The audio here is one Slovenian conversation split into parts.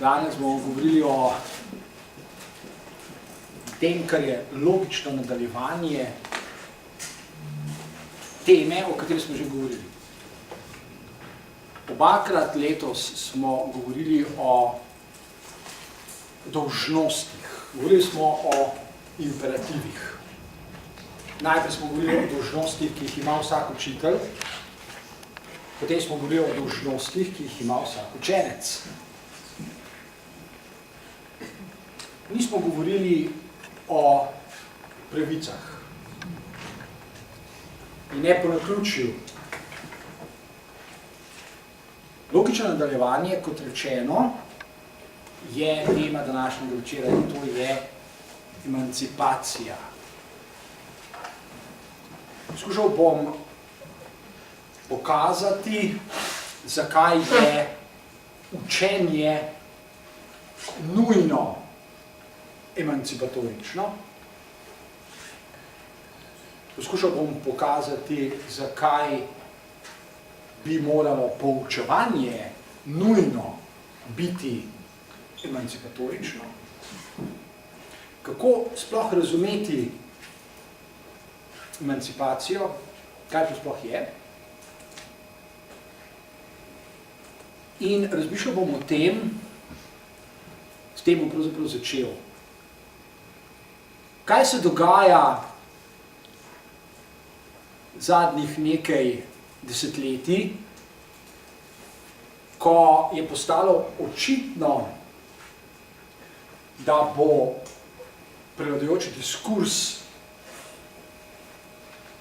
Danes bomo govorili o tem, kar je logično nadaljevanje teme, o kateri smo že govorili. Obakrat letos smo govorili o dolžnostih. Govorili smo o imperativih. Najprej smo govorili o dolžnostih, ki jih ima vsak učitelj, potem smo govorili o dolžnostih, ki jih ima vsak učenec. Nismo govorili o pravicah. In ne po naključju. Logično nadaljevanje, kot rečeno, je tema današnjega večera in to je emancipacija. Skušal bom pokazati, zakaj je učenje nujno emancipatorično. Poskušal bom pokazati, zakaj bi moralo poučevanje nujno biti emancipatorično. Kako sploh razumeti emancipacijo, kaj to sploh je. In razmišljal bom o tem, s tem bom pravzaprav začel. Kaj se dogaja zadnjih nekaj desetletij, ko je postalo očitno, da bo prevladujoči diskurs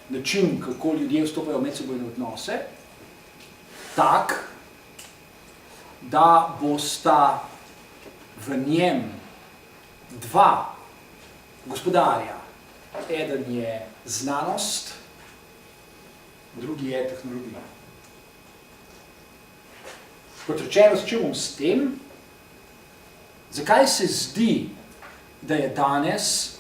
način, kako ljudje vstopajo v medsebojne odnose, tak, da bosta v njem dva gospodarja. Eden je znanost, drugi je tehnologija. Kot rečeno, začel bom s tem, zakaj se zdi, da je danes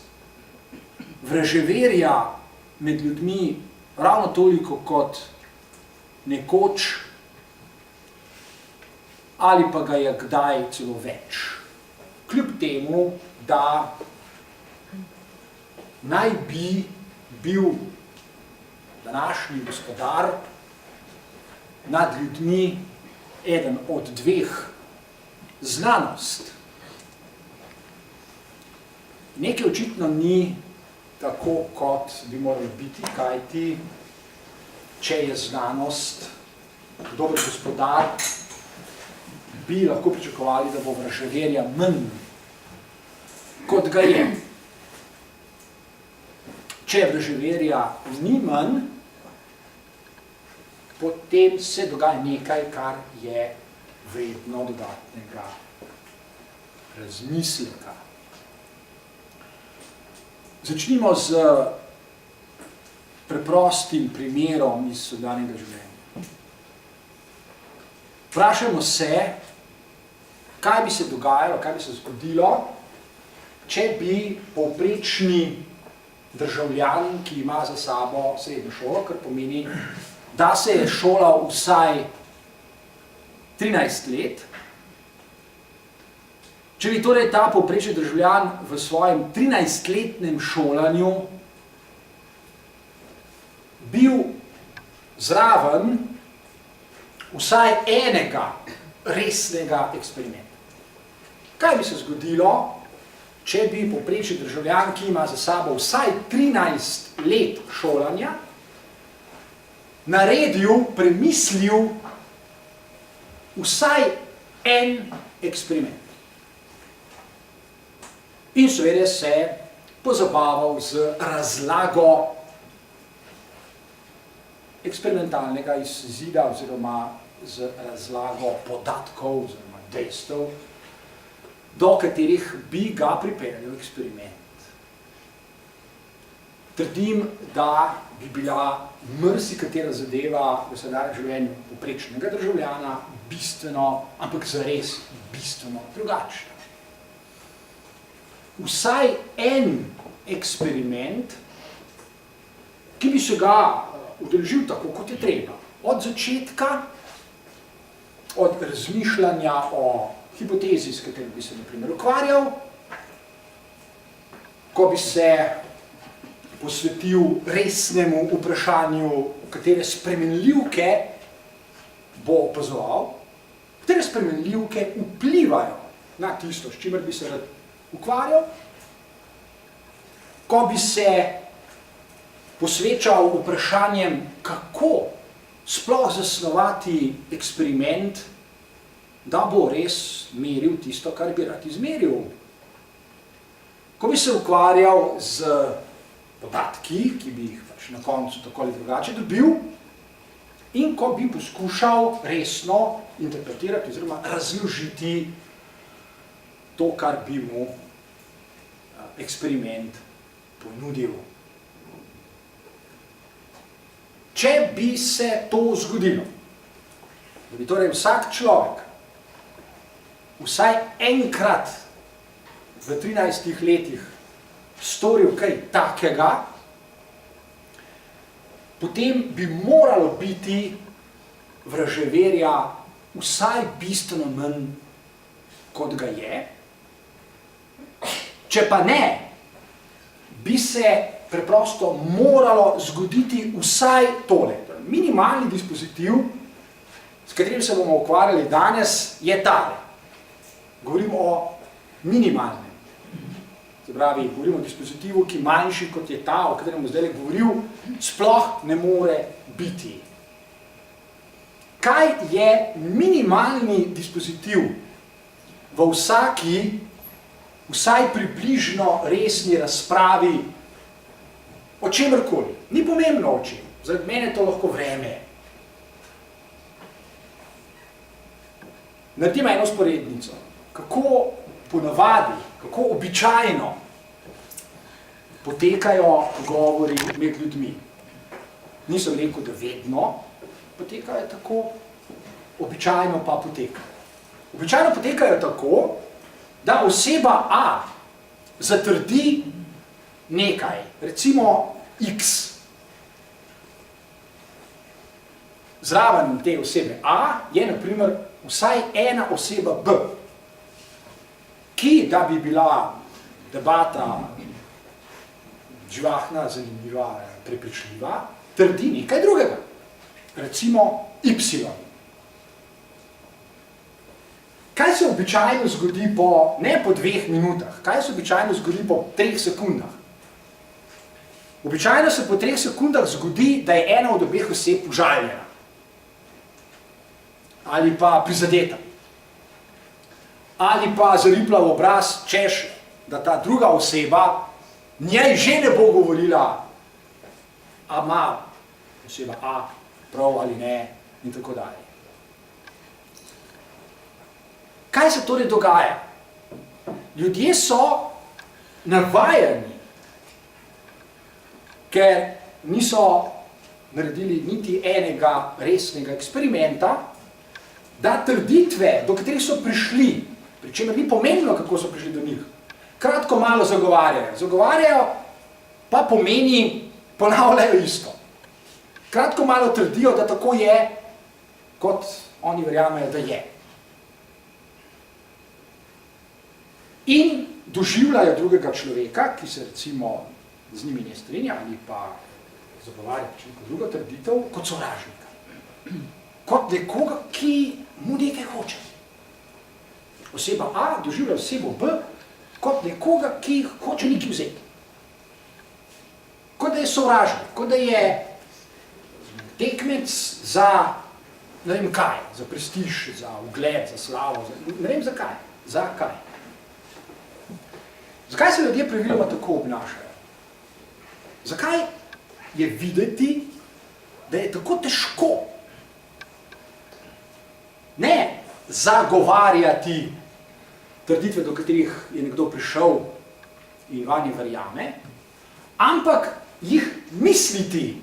vraževerja med ljudmi ravno toliko kot nekoč, ali pa ga je kdaj celo več. Kljub temu, da naj bi bil današnji gospodar nad ljudmi eden od dveh, znanost. Nekaj očitno ni tako, kot bi moralo biti, kajti, če je znanost dober gospodar, bi lahko pričakovali, da bo vraževerja manj, kot ga je. Če vraževerja ni manj, potem se dogaja nekaj, kar je vredno dodatnega razmisleka. Začnimo z preprostim primerom iz vsakdanjega življenja. Vprašajmo se, kaj bi se dogajalo, kaj bi se zgodilo, če bi povprečni državljan, ki ima za sabo srednjo šolo, kar pomeni, da se je šolal vsaj 13 let. Če bi torej ta povprečni državljan v svojem 13-letnem šolanju bil zraven vsaj enega resnega eksperimenta. Kaj bi se zgodilo, če bi povprečni državljan, ki ima za sabo vsaj 13 let šolanja, naredil, premislil vsaj en eksperiment. In seveda se pozabaval z razlago eksperimentalnega izida oziroma z razlago podatkov oziroma dejstev, do katerih bi ga pripeljal eksperiment. Trdim, da bi bila marsikatera zadeva v vsakdanjem življenju povprečnega državljana bistveno, ampak zares bistveno drugačna. Vsaj en eksperiment, ki bi se ga udeležil tako, kot je treba. Od začetka, od razmišljanja o hipotezi, s katerim bi se na primer ukvarjal, ko bi se posvetil resnemu vprašanju, katere spremenljivke bo opazoval, katere spremenljivke vplivajo na tisto, s čimer bi se rad ukvarjal, ko bi se posvečal vprašanjem, kako sploh zasnovati eksperiment, da bo res meril tisto, kar bi rad izmeril. Ko bi se ukvarjal z podatki, ki bi jih pač na koncu tako ali drugače dobil, in ko bi poskušal resno interpretirati oziroma razložiti to, kar bi mu eksperiment ponudil. Če bi se to zgodilo, da bi torej vsak človek vsaj enkrat v 13 letih storil kaj takega, potem bi moralo biti vraževerja vsaj bistveno manj, kot ga je. Če pa ne, bi se preprosto moralo zgoditi vsaj tole. Minimalni dispozitiv, s katerim se bomo ukvarjali danes, je tale. Govorimo o minimalnem. Se pravi, govorimo o dispozitivu, ki manjši kot je ta, o katerem bom zdaj govoril, sploh ne more biti. Kaj je minimalni dispozitiv v vsaki, vsaj približno resni razpravi o čemerkoli? Ni pomembno o čem, zaradi mene to lahko vreme. Naredimo eno sporednico. Kako ponavadi, kako običajno potekajo govori med ljudmi. Nisem rekel, da vedno potekajo tako, običajno pa potekajo. Običajno potekajo tako, da oseba A zatrdi nekaj, recimo X. Zraven te osebe A je, na primer, vsaj ena oseba B, ki, da bi bila debata živahna, zanimiva, prepričljiva, trdi nekaj drugega. Recimo Y. Kaj se običajno zgodi ne po 2 minutah, kaj se običajno zgodi po 3 sekundah? Običajno se po 3 sekundah zgodi, da je ena od obeh oseb užaljena. Ali pa prizadeta. Ali pa zaripla v obraz, češ, da ta druga oseba njej že ne bo govorila, a ima oseba A prav ali ne, in tako dalje. Kaj se torej dogaja? Ljudje so navajeni, ker niso naredili niti enega resnega eksperimenta, da trditve, do katerih so prišli, pri čemer ni pomembno, kako so prišli do njih, kratko malo zagovarjajo. Zagovarjajo pa pomeni, ponavljajo isto. Kratko malo trdijo, da tako je, kot oni verjamejo, da je. In doživljajo drugega človeka, ki se recimo z njimi ne strinja, ali pa zagovarja neko drugo trditev, kot sovražnika. Kot nekoga, ki mu nekaj hoče. Oseba A doživlja osebo B kot nekoga, ki hoče nekaj vzeti. Kot da je sovražnik, kot da je tekmec za ne vem kaj, za prestiž, za ugled, za slavo, ne vem za kaj. Za kaj. Zakaj se ljudje praviloma tako obnašajo? Zakaj je videti, da je tako težko ne zagovarjati trditve, do katerih je nekdo prišel in vanje verjame, ampak jih misliti,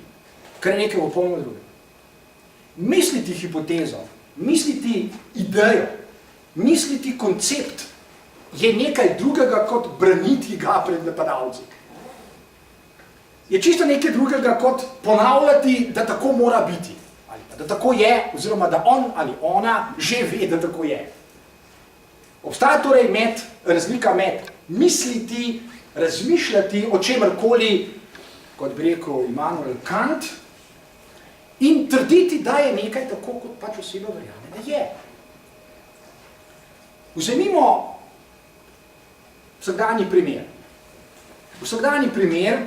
kar je nekaj popolnoma drugega. Misliti hipotezo, misliti idejo, misliti koncept je nekaj drugega, kot braniti ga pred napadalci. Je čisto nekaj drugega, kot ponavljati, da tako mora biti. Ali pa da tako je, oziroma da on ali ona že ve, da tako je. Obstaja torej razlika med misliti, razmišljati o čemerkoli, kot bi rekel Immanuel Kant, in trditi, da je nekaj tako, kot pač oseba verjame, da je. Vzemimo vsakdanji primer. Vsakdanji primer,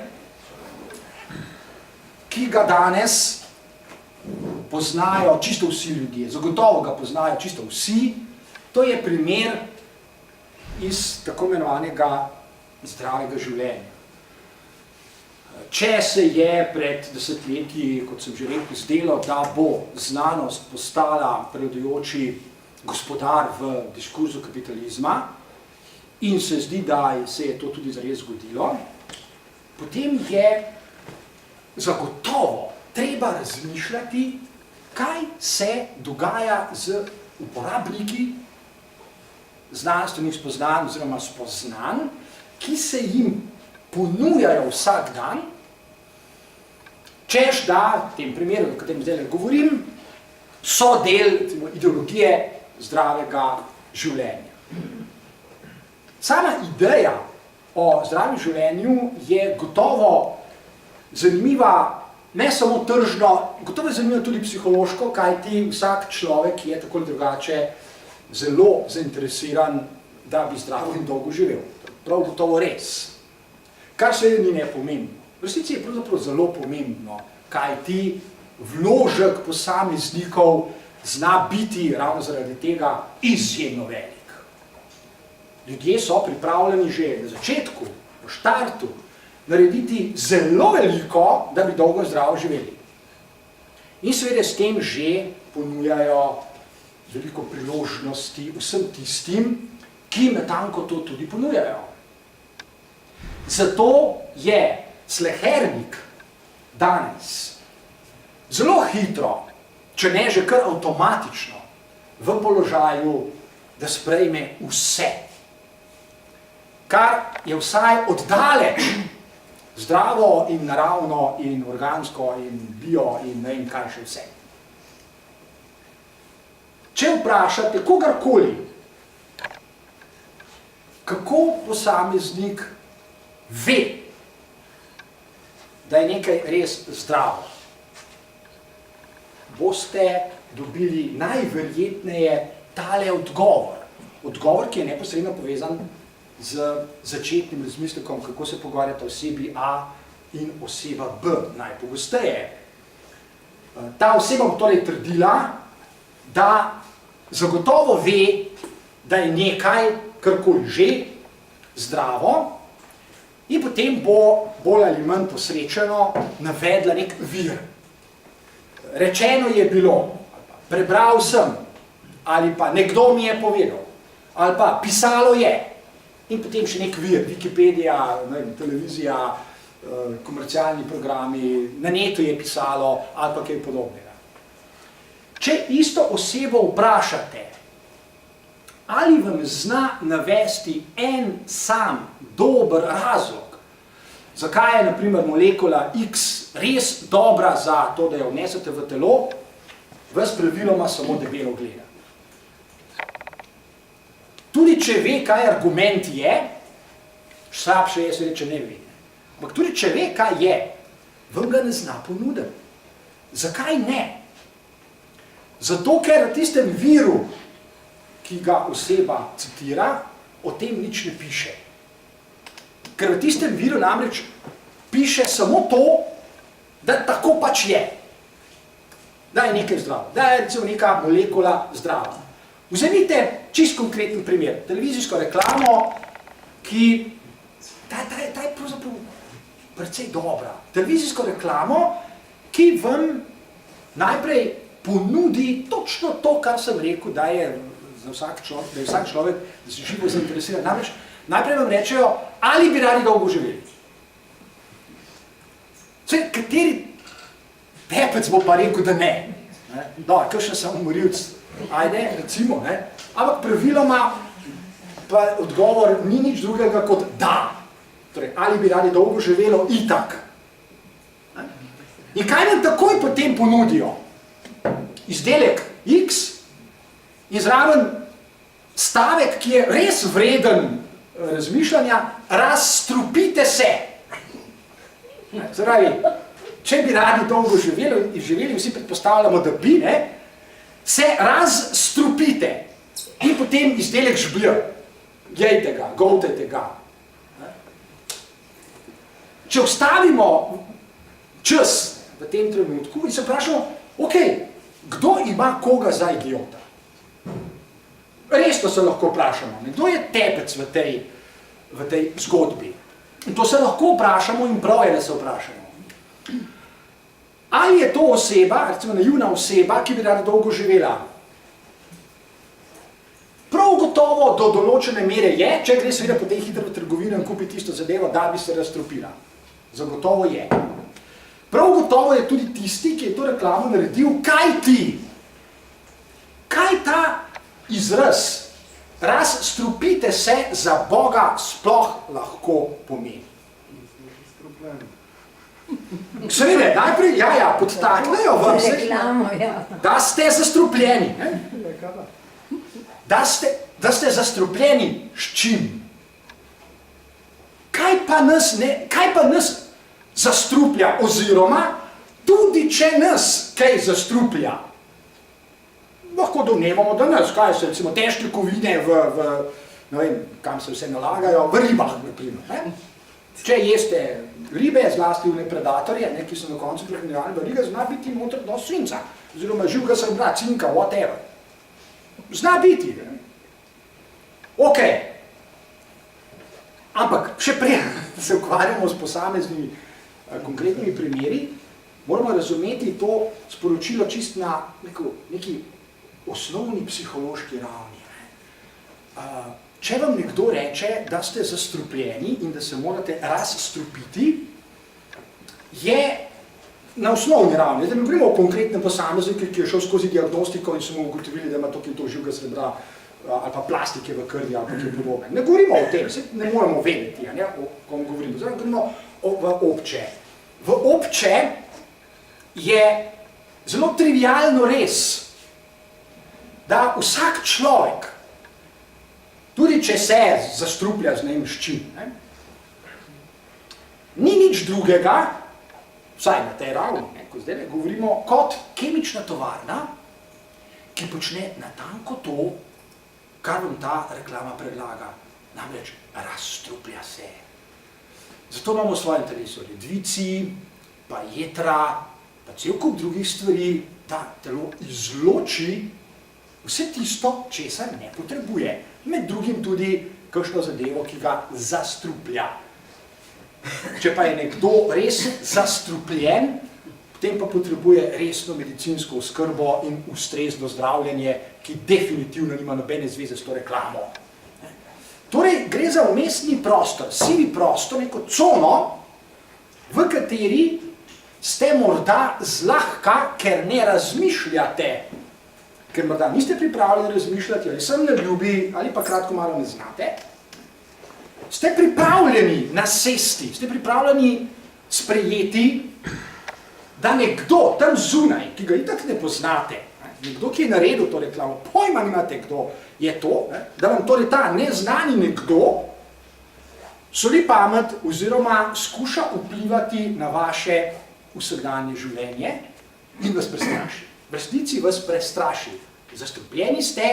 ki ga danes poznajo čisto vsi ljudje, zagotovo ga poznajo čisto vsi, to je primer iz tako imenovanega zdravega življenja. Če se je pred desetletji, kot sem že rekel, zdelo, da bo znanost postala prevladujoči gospodar v diskurzu kapitalizma in se zdi, da se je to tudi zares zgodilo, potem je zagotovo treba razmišljati, kaj se dogaja z uporabniki znanstvenih spoznanj oziroma spoznanj, ki se jim ponujajo vsak dan, češ da, v tem primeru, o katerem zdaj govorim, so del ideologije zdravega življenja. Sama ideja o zdravem življenju je gotovo zanimiva ne samo tržno, gotovo je zanimiva tudi psihološko, kajti vsak človek je tako ali drugače zelo zainteresiran, da bi zdravo in dolgo živel. Prav gotovo res. Kar se ni nepomembno. V resnici je pravzaprav zelo pomembno, kajti vložek posameznikov zna biti ravno zaradi tega izjemno velik. Ljudje so pripravljeni že na začetku, v štartu, narediti zelo veliko, da bi dolgo zdravo živeli. In seveda s tem že ponujajo veliko priložnosti vsem tistim, ki natanko to tudi ponujajo. Zato je slehernik danes zelo hitro, če ne že kar avtomatično, v položaju, da sprejme vse, kar je vsaj oddaleč zdravo in naravno in organsko in bio in ne vem kaj še vse. Če vprašate kogarkoli, kako posameznik ve, da je nekaj res zdravo, boste dobili najverjetneje tale odgovor. Odgovor, ki je neposredno povezan z začetnim razmislekom, kako se pogovarjata osebi A in oseba B najpogosteje. Ta oseba bo torej trdila, da zagotovo ve, da je nekaj, karkoli že, zdravo, in potem bo bolj ali manj posrečeno navedla nek vir. Rečeno je bilo, prebral sem, ali pa nekdo mi je povedal, ali pa pisalo je, in potem še nek vir, Wikipedija, televizija, komercialni programi, na netu je pisalo, ali pa kaj podobnega. Če isto osebo vprašate, ali vam zna navesti en sam dober razlog, zakaj je na primer molekula X res dobra za to, da jo vnesete v telo, vas praviloma samo debelo gleda. Tudi če ve, kaj argument je, slabše je seveda, če ne ve. Ampak tudi če ve, kaj je, vam ga ne zna ponuditi. Zakaj ne? Zato, ker na tistem viru, ki ga oseba citira, o tem nič ne piše. Ker v tistem viru namreč piše samo to, da tako pač je. Da je nekaj zdravo, da je recimo neka molekula zdrava. Vzemite čist konkreten primer, televizijsko reklamo, ki, ta je pravzaprav precej dobra. Televizijsko reklamo, ki vam najprej ponudi točno to, kar sem rekel, da je vsak človek, da se živo zainteresiran. Namreč, najprej vam rečejo, ali bi radi dolgo živeli. Kateri pepec bo pa rekel, da ne. Kakšen samomorilc, ajde, recimo, ampak praviloma pa odgovor ni nič drugega kot da. Torej, ali bi radi dolgo živelo, itak. In kaj nam takoj potem ponudijo? Izdelek X in zraven stavek, ki je res vreden razmišljanja, razstrupite se. Zdravi, če bi radi dolgo živeli, vsi predpostavljamo, da bi, se razstrupite in potem izdelek žblja. Jejte ga, goltajte ga. Če ustavimo čas v tem trenutku in se vprašamo, ok, kdo ima koga za idiota? Resno se lahko vprašamo, kdo je tepec v tej zgodbi? In to se lahko vprašamo in prav je, da se vprašamo. Ali je to oseba, recimo naivna oseba, ki bi rada dolgo živela? Prav gotovo do določene mere je, če gre seveda po tej hitro trgovino in kupi tisto zadevo, da bi se razstrupila. Zagotovo je. Prav gotovo je tudi tisti, ki je to reklamo naredil, kaj ti? Kaj ta izraz, razstrupite se, za Boga sploh lahko pomeni? Seveda, najprej, podtaknejo vam se, da ste zastrupljeni. Da ste zastrupljeni s čim? Kaj pa nas zastruplja oziroma tudi če nas kaj zastruplja? Lahko domnevamo, da nas, kaj so recimo težke kovine ne vem, kam se vse nalagajo, v ribah, naprimer. Če jeste ribe, zlasti v predatorje, ki so na koncu prehranjevali v ribe, zna biti noter do svinca, oziroma živega srebra, cinka, whatever. Zna biti. Ok. Ampak še prej se ukvarjamo s posameznimi konkretnimi primeri, moramo razumeti to sporočilo čist na neki osnovni psihološki ravni. Če vam nekdo reče, da ste zastrupljeni in da se morate razstrupiti, je na osnovni ravni. Zdaj ne govorimo o konkretnem posamezniku, ki je šel skozi diagnostiko in so mu ugotovili, da ima to živega srebra ali pa plastike v krvi ali pa kaj podobne. Ne govorimo o tem, ne moramo vedeti, o kom govorimo. Zdaj govorimo v obče. V obče je zelo trivialno res, da vsak človek, tudi če se zastruplja z s čim, ni nič drugega, vsaj na tej ravni, ko zdaj govorimo, kot kemična tovarna, ki počne natanko to, kar vam ta reklama predlaga, namreč razstruplja se. Zato imamo v svojem telesu ledvici, pa jetra, pa cel kup drugih stvari, da telo izloči vse tisto, česar ne potrebuje. Med drugim tudi kakšno zadevo, ki ga zastruplja. Če pa je nekdo res zastrupljen, potem pa potrebuje resno medicinsko oskrbo in ustrezno zdravljenje, ki definitivno nima nobene zveze s to reklamo. Torej, gre za vmesni prostor, sivi prostor, neko cono, v kateri ste morda zlahka, ker ne razmišljate, ker morda niste pripravljeni razmišljati, ali sem neljubi, ali pa kratko malo ne znate, ste pripravljeni nasesti, ste pripravljeni sprejeti, da nekdo tam zunaj, ki ga itak ne poznate, nekdo, ki je naredil to reklamo, pojma nimate, kdo je to, da vam torej ta neznani nekdo soli pamet oziroma skuša vplivati na vaše vsakdanje življenje in vas prestraši. V resnici vas prestraši. Zastrupljeni ste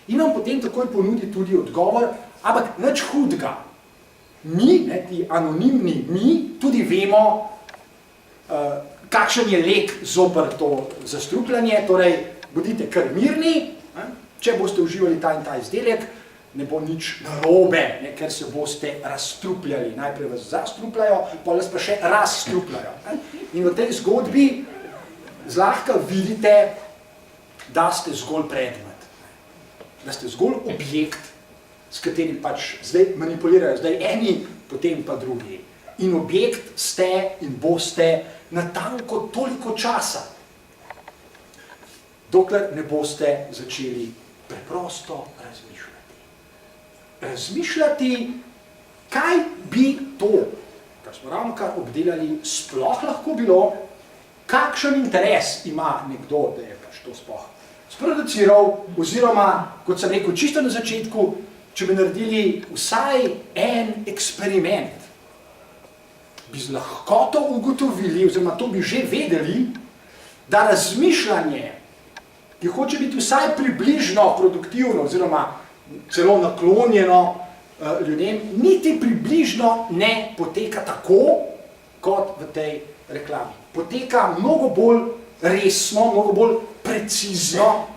in vam potem takoj ponudi tudi odgovor, ampak nič hudega. Mi, ti anonimni mi, tudi vemo, kakšen je lek zoper to zastrupljanje, torej bodite kar mirni, če boste uživali ta in ta izdelek, ne bo nič narobe, ker se boste razstrupljali. Najprej vas zastrupljajo, potem vas pa še razstrupljajo. In v tej zgodbi zlahka vidite, da ste zgolj predmet, da ste zgolj objekt, s katerim pač zdaj manipulirajo, zdaj eni, potem pa drugi. In objekt ste in boste natanko toliko časa, dokler ne boste začeli preprosto razmišljati. Razmišljati, kaj bi to, kar smo ravnokar obdelali, sploh lahko bilo, kakšen interes ima nekdo, da je pač to sploh sproduciral, oziroma, kot sem rekel čisto na začetku, če bi naredili vsaj en eksperiment, bi z lahkoto ugotovili, oziroma to bi že vedeli, da razmišljanje, ki hoče biti vsaj približno produktivno, oziroma celo naklonjeno ljudem, niti približno ne poteka tako, kot v tej reklami. Poteka mnogo bolj resno, mnogo bolj precizno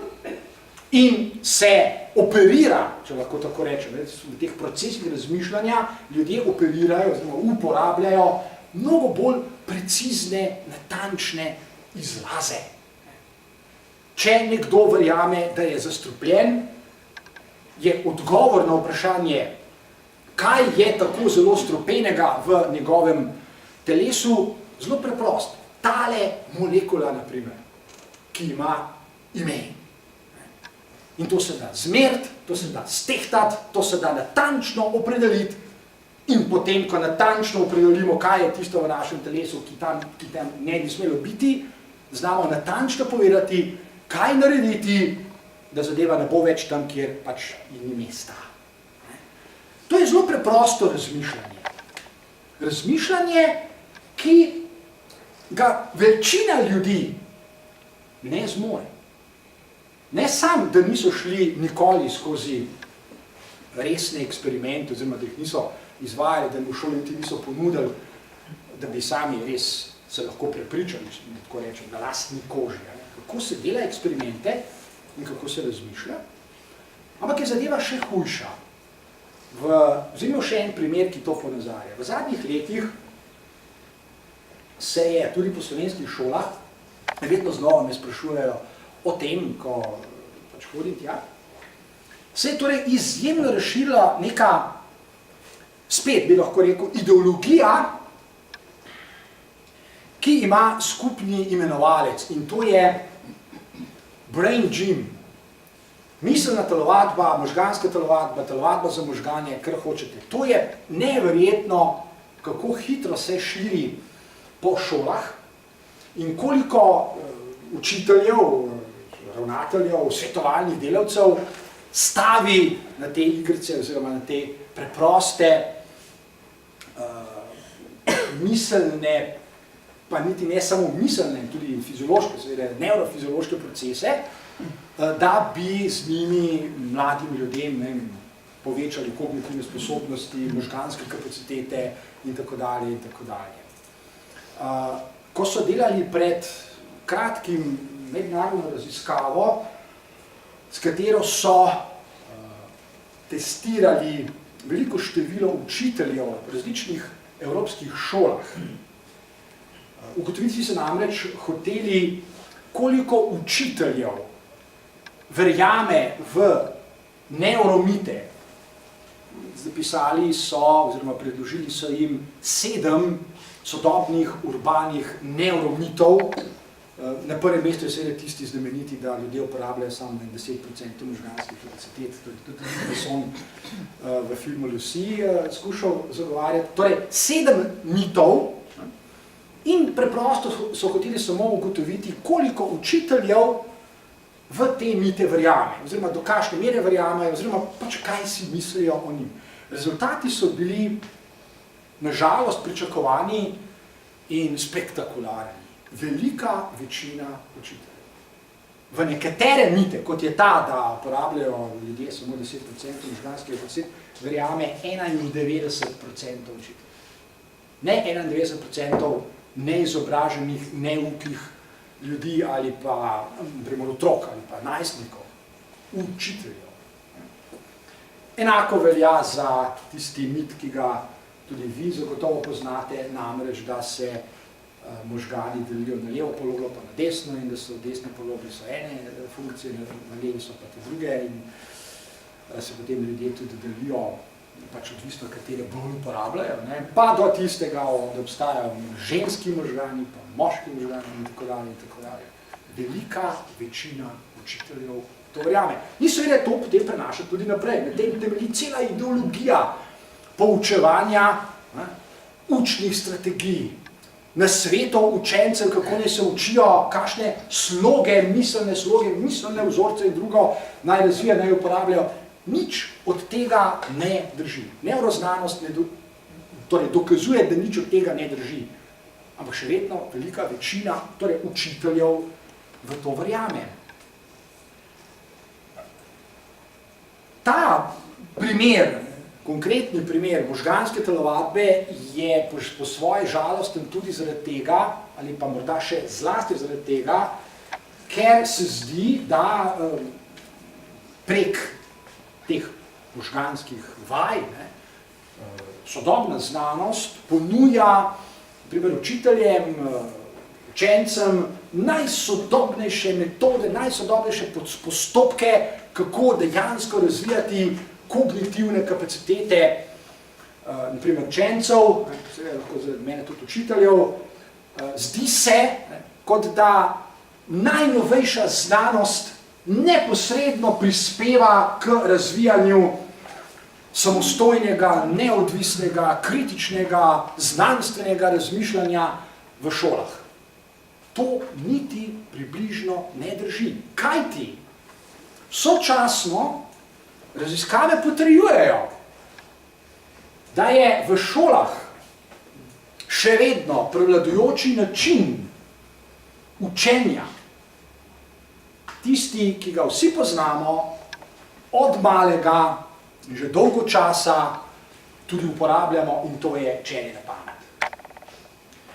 in se operira, če lahko tako rečem, v teh procesih razmišljanja ljudje operirajo, oziroma uporabljajo mnogo bolj precizne, natančne izraze. Če nekdo verjame, da je zastrupljen, je odgovor na vprašanje, kaj je tako zelo strupenega v njegovem telesu, zelo preprost. Tale molekula, na primer, ki ima ime. In to se da zmeriti, to se da stehtati, to se da natančno opredeliti in potem, ko natančno opredelimo, kaj je tisto v našem telesu, ki tam ne bi smelo biti, znamo natančno povedati, kaj narediti, da zadeva ne bo več tam, kjer pač ni mesta. To je zelo preprosto razmišljanje. Razmišljanje, ki ga večina ljudi ne zmore. Ne sam, da niso šli nikoli skozi resne eksperimente, oziroma da jih niso izvajali, da jim v šoli niti niso ponudili, da bi sami res se lahko prepričali, tako rečem, na lastni koži. Kako se dela eksperimente in kako se razmišlja. Ampak je zadeva še hujša. Vzemimo še en primer, ki to ponazarja. V zadnjih letih se je tudi po slovenskih šolah, vedno znova me sprašujejo o tem, ko pač hodim tja, se je torej izjemno razširila neka, spet bi lahko rekel, ideologija, ki ima skupni imenovalec in to je brain gym. Miselna telovadba, možganska telovadba, telovadba za možganje, kar hočete. To je neverjetno, kako hitro se širi po šolah in koliko učiteljev, ravnateljev, svetovalnih delavcev stavi na te igrice oziroma na te preproste, miselne, pa niti ne samo miselne, tudi fiziološke, seveda nevrofiziološke procese, da bi z njimi mladim ljudem povečali kognitivne sposobnosti, možganske kapacitete in tako dalje in tako dalje. Ko so delali pred kratkim mednarodno raziskavo, s katero so testirali veliko število učiteljev v različnih evropskih šolah, ugotoviti so namreč hoteli, koliko učiteljev verjame v neuromite. Zapisali so, oziroma predložili so jim 7 sodobnih urbanih neuromitov. Na prvem mestu je seveda tisti znameniti, da ljudje uporabljajo samo 10% možganskih kapacitet, tudi Besson v filmu Lucy skušal zagovarjati. Torej, 7 mitov in preprosto so hoteli samo ugotoviti, koliko učiteljev v te mite verjame, oziroma do kakšne mere verjamejo, oziroma pač kaj si mislijo o njim. Rezultati so bili nažalost pričakovani in spektakularni. Velika večina učiteljev. V nekatere mite, kot je ta, da uporabljajo ljudje samo 10% možganskih kapacitet, verjame 91% učiteljev. Ne 91% neizobraženih, neukih ljudi ali pa otrok ali pa najstnikov, učiteljev. Enako velja za tisti mit, ki ga tudi vi zagotovo poznate, namreč, da se možgani delijo na levo poloblo pa na desno in da so v desni polobli so ene funkcije, na levi so pa te druge in se potem ljudje tudi delijo, pač odvisno, katere bolj uporabljajo, pa do tistega, da obstajajo ženski možgani, pa moški možgani in tako dalje in tako dalje. Velika večina učiteljev to verjame. In seveda to potem prenaša tudi naprej. Na tem temelji cela ideologija poučevanja, učnih strategij, nasvetov učencem, kako naj se učijo, kakšne sloge, miselne vzorce in drugo naj razvijajo, naj uporabljajo. Nič od tega ne drži. Nevroznanost torej dokazuje, da nič od tega ne drži. Ampak še vedno velika večina torej učiteljev v to verjame. Ta primer, konkretni primer možganske telovadbe je po svoji žalosten tudi zaradi tega, ali pa morda še zlasti zaradi tega, ker se zdi, da prek teh možganskih vaj sodobna znanost ponuja primer učiteljem, učencem najsodobnejše metode, najsodobnejše postopke, kako dejansko razvijati kognitivne kapacitete, naprimer učencev, lahko za mene tudi učiteljev. Zdi se, kot da najnovejša znanost neposredno prispeva k razvijanju samostojnega, neodvisnega, kritičnega, znanstvenega razmišljanja v šolah. To niti približno ne drži. Kajti sočasno raziskave potrjujejo, da je v šolah še vedno prevladujoči način učenja, tisti, ki ga vsi poznamo, od malega in že dolgo časa tudi uporabljamo, in to je učenje na pamet.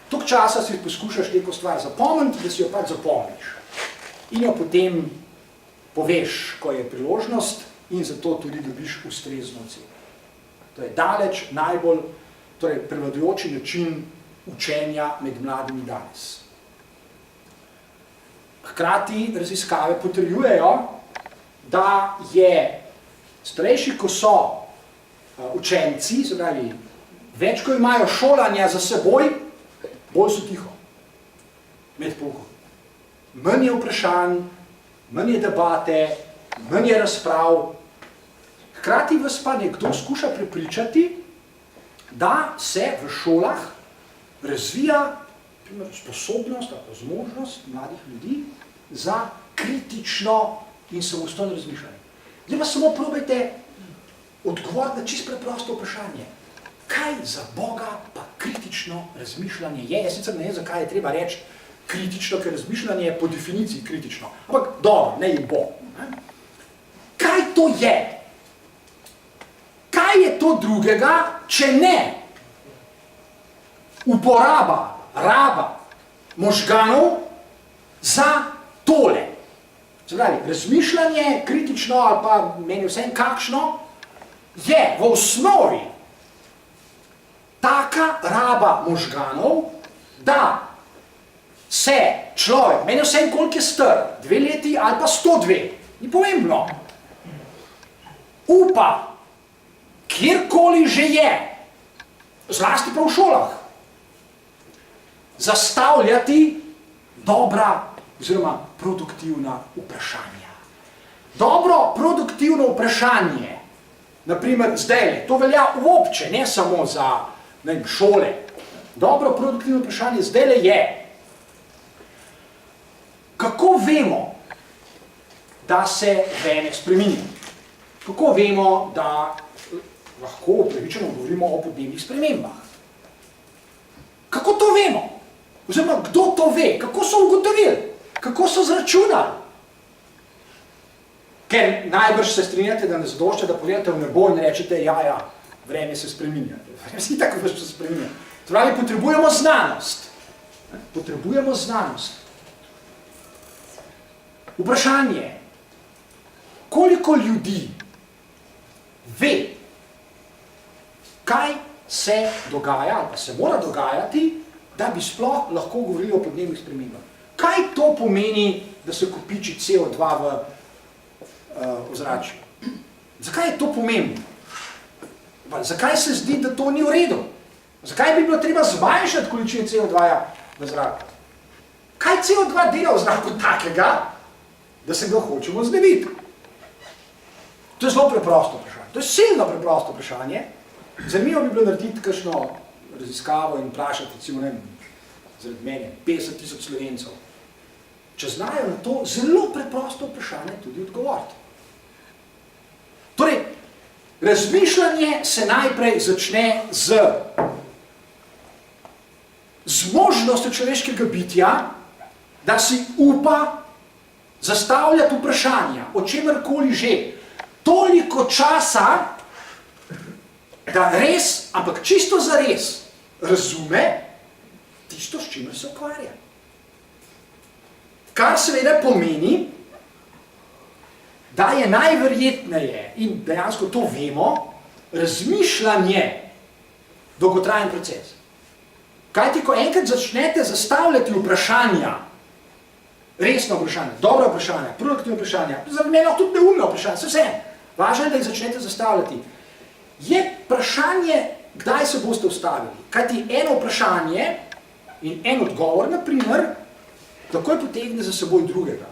Toliko časa si poskušaš neko stvar zapomniti, da si jo pač zapomniš. In jo potem poveš, ko je priložnost, in zato tudi dobiš ustrezno oceno. To je daleč najbolj prevladujoči način učenja med mladimi danes. Hkrati raziskave potrjujejo, da je starejši, ko so učenci, se pravi, več, ko imajo šolanja za seboj, bolj so tiho med poukom. Manj je vprašanj, manj je debate, manj je razprav. Hkrati vas pa nekdo skuša prepričati, da se v šolah razvija sposobnost ali zmožnost mladih ljudi za kritično in samostojno razmišljanje. Zdaj pa samo probajte odgovoriti na čisto preprosto vprašanje. Kaj za Boga pa kritično razmišljanje je? Jaz sicer ne vem, zakaj je treba reči kritično, ker razmišljanje je po definiciji kritično. Ampak dobro, ne je bo. Kaj to je? Kaj je to drugega, če ne raba možganov za tole? Se pravi, razmišljanje, kritično ali pa meni vsem kakšno, je v osnovi taka raba možganov, da se človek, meni vsem koliko je star, 2 leti ali pa 102, ni pomembno, upa, kjerkoli že je, zlasti pa v šolah, zastavljati dobra oziroma produktivna vprašanja. Dobro produktivno vprašanje, naprimer zdaj, to velja obče, ne samo za šole. Dobro produktivno vprašanje zdaj je, kako vemo, da se vreme spreminja? Kako vemo, da lahko upravičeno govorimo o podnebnih spremembah? Kako to vemo? Oziroma, kdo to ve? Kako so ugotovili? Kako so zračunali? Ker najbrž se strinjate, da ne zadošča, da pogledate v nebo in rečete, ja, vreme se spreminja. Vreme se tako več se spreminja. Pravi, potrebujemo znanost. Potrebujemo znanost. Vprašanje, koliko ljudi ve, kaj se dogaja, ali pa se mora dogajati, da bi sploh lahko govorili o podnebnih spremembah. Kaj to pomeni, da se kopiči CO2 v ozračju? Zakaj je to pomembno? Zakaj se zdi, da to ni v redu? Zakaj bi bilo treba zmanjšati količine CO2 v zraku? Kaj CO2 dela v zraku takega, da se ga hočemo znebiti? To je zelo preprosto vprašanje. To je silno preprosto vprašanje. Zanimivo bi bilo narediti kakšno raziskavo in vprašati, recimo, zaradi mene, 50 000 Slovencev, če znajo na to zelo preprosto vprašanje tudi odgovoriti. Torej, razmišljanje se najprej začne z možnostjo človeškega bitja, da si upa zastavljati vprašanja, o čemerkoli že, toliko časa, da res, ampak čisto zares, razume tisto, s čimer se ukvarja. Kar seveda pomeni, da je najverjetneje, in dejansko to vemo, razmišljanje dolgotrajen proces. Kajti, ko enkrat začnete zastavljati vprašanja, resno vprašanje, dobro vprašanje, produktivno vprašanje, zaradi tudi neumno vprašanje, se vse, važno je, da jih začnete zastavljati. Je vprašanje, kdaj se boste ustavili. Kajti eno vprašanje in en odgovor, na primer, takoj potegne za seboj drugega.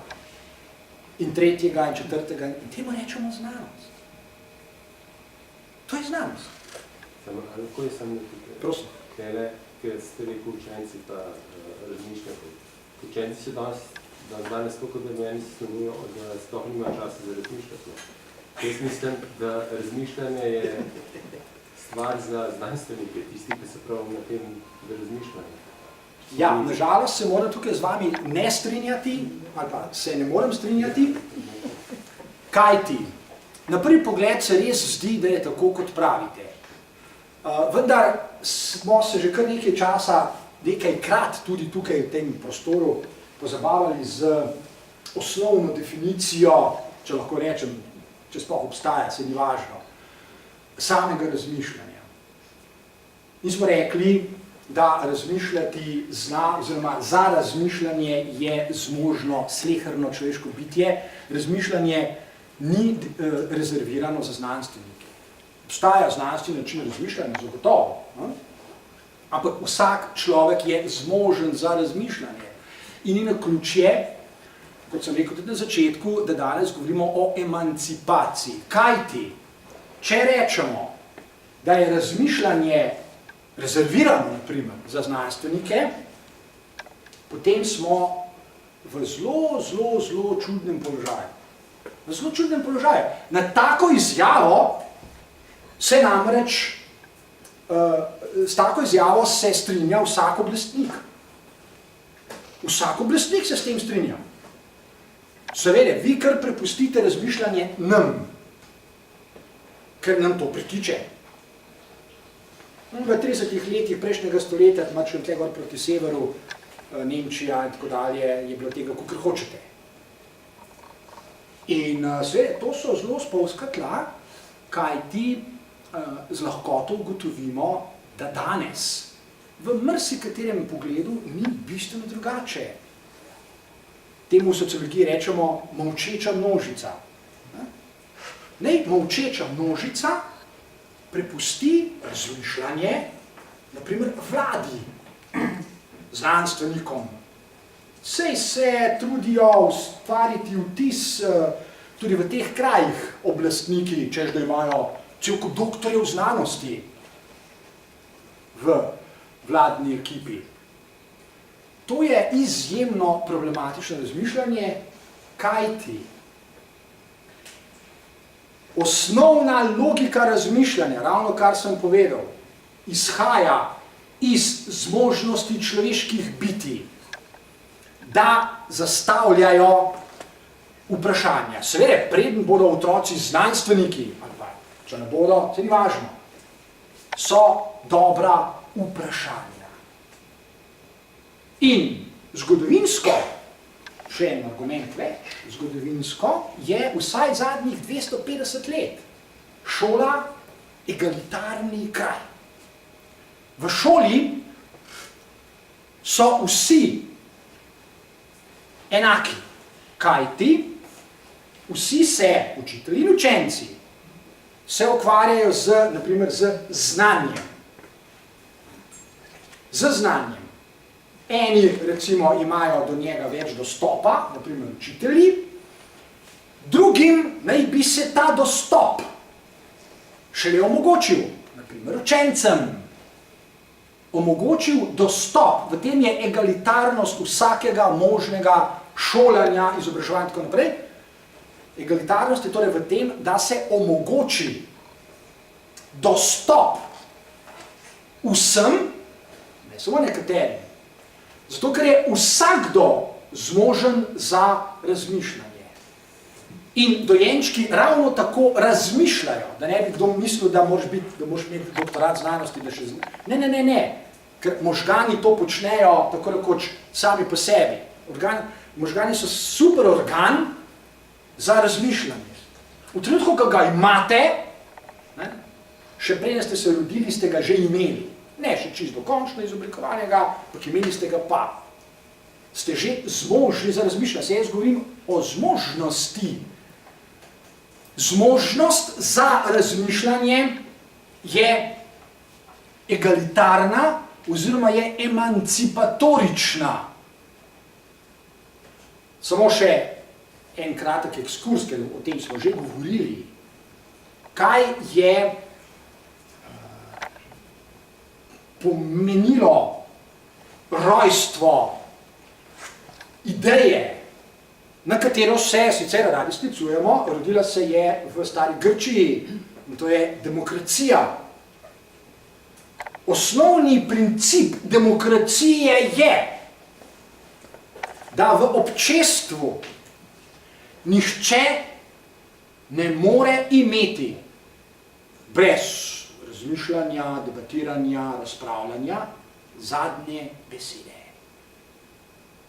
In tretjega, in četrtega, in temu rečemo znanost. To je znanost. Lahko je samo tukaj? Prosim. Tele, ker ste rekel učenci pa razmišljati. Učenci se danes koliko da meni se snovijo, da sploh nima časa za razmišljati. Jaz mislim, da razmišljanje je stvar za znanstvenike, tisti, ki se prav na tem razmišljanje. Ja, nažalost se moram tukaj z vami ne strinjati, ali pa se ne morem strinjati, kajti na prvi pogled se res zdi, da je tako, kot pravite. Vendar smo se že kar nekaj časa, nekajkrat tudi tukaj v tem prostoru pozabavali z osnovno definicijo, če lahko rečem, če sploh obstaja, se ni važno, samega razmišljanja. In smo rekli, da razmišljati zna, oziroma za razmišljanje je zmožno sleherno človeško bitje. Razmišljanje ni rezervirano za znanstvenike. Obstaja znanstveni način razmišljanja, zagotovo. Ampak vsak človek je zmožen za razmišljanje. In ni naključje, kot sem rekel tudi na začetku, da danes govorimo o emancipaciji. Kajti, če rečemo, da je razmišljanje rezervirano, na primer, za znanstvenike, potem smo v zelo čudnem položaju. V zelo čudnem položaju. Na tako izjavo se namreč, s tako izjavo se strinja vsak oblastnik. Vsak oblastnik se s tem strinja. Seveda, vi kar prepustite razmišljanje nam, ker nam to pritiče. V 30 letih prejšnjega stoletja, če tle gor proti severu, Nemčija in tako dalje, je bilo tega, kakor hočete. In seveda, to so zelo spolzka tla, kajti z lahkoto ugotovimo, da danes v marsikaterem pogledu ni bistveno drugače. Temu v sociologiji rečemo molčeča množica. Nej, molčeča množica prepusti razmišljanje, na primer, vladi, znanstvenikom. Sej se trudijo ustvariti vtis tudi v teh krajih oblastniki, češ da imajo cel kup doktorjev znanosti v vladni ekipi. To je izjemno problematično razmišljanje, kajti osnovna logika razmišljanja, ravno kar sem povedal, izhaja iz zmožnosti človeških bitij, da zastavljajo vprašanja. Seveda, preden bodo otroci znanstveniki, ali pa, če ne bodo, se ni važno, so dobra vprašanja. In zgodovinsko, še en argument več, zgodovinsko je vsaj zadnjih 250 let šola egalitarni kraj. V šoli so vsi enaki, kajti vsi se, učitelji in učenci, se ukvarjajo z, na primer, z znanjem. Z znanjem. Eni, recimo, imajo do njega več dostopa, na primer učitelji, drugim naj bi se ta dostop šele omogočil, na primer učencem. omogočil dostop, v tem je egalitarnost vsakega možnega šolanja, izobraževanja in tako naprej. Egalitarnost je torej v tem, da se omogoči dostop vsem, ne samo nekaterim, zato ker je vsakdo zmožen za razmišljanje. In dojenčki ravno tako razmišljajo, da ne bi kdo mislil, da moraš imeti doktorat znanosti, da še ne, ker možgani to počnejo tako rekoč sami po sebi. Možgani so super organ za razmišljanje. V trenutku, ko ga imate, ne, še prej ste se rodili, ste ga že imeli. Ne še čisto dokončno izoblikovanega, ampak imeli ste ga pa. Ste že zmožni za razmišljanje. Jaz govorim o zmožnosti. Zmožnost za razmišljanje je egalitarna oziroma je emancipatorična. Samo še en kratek ekskurs, ker o tem smo že govorili. Kaj je pomenilo rojstvo ideje, na katero se sicer radi sklicujemo, rodila se je v stari Grčiji, in to je demokracija. Osnovni princip demokracije je, da v občestvu nihče ne more imeti brez razmišljanja, debatiranja, razpravljanja zadnje besede.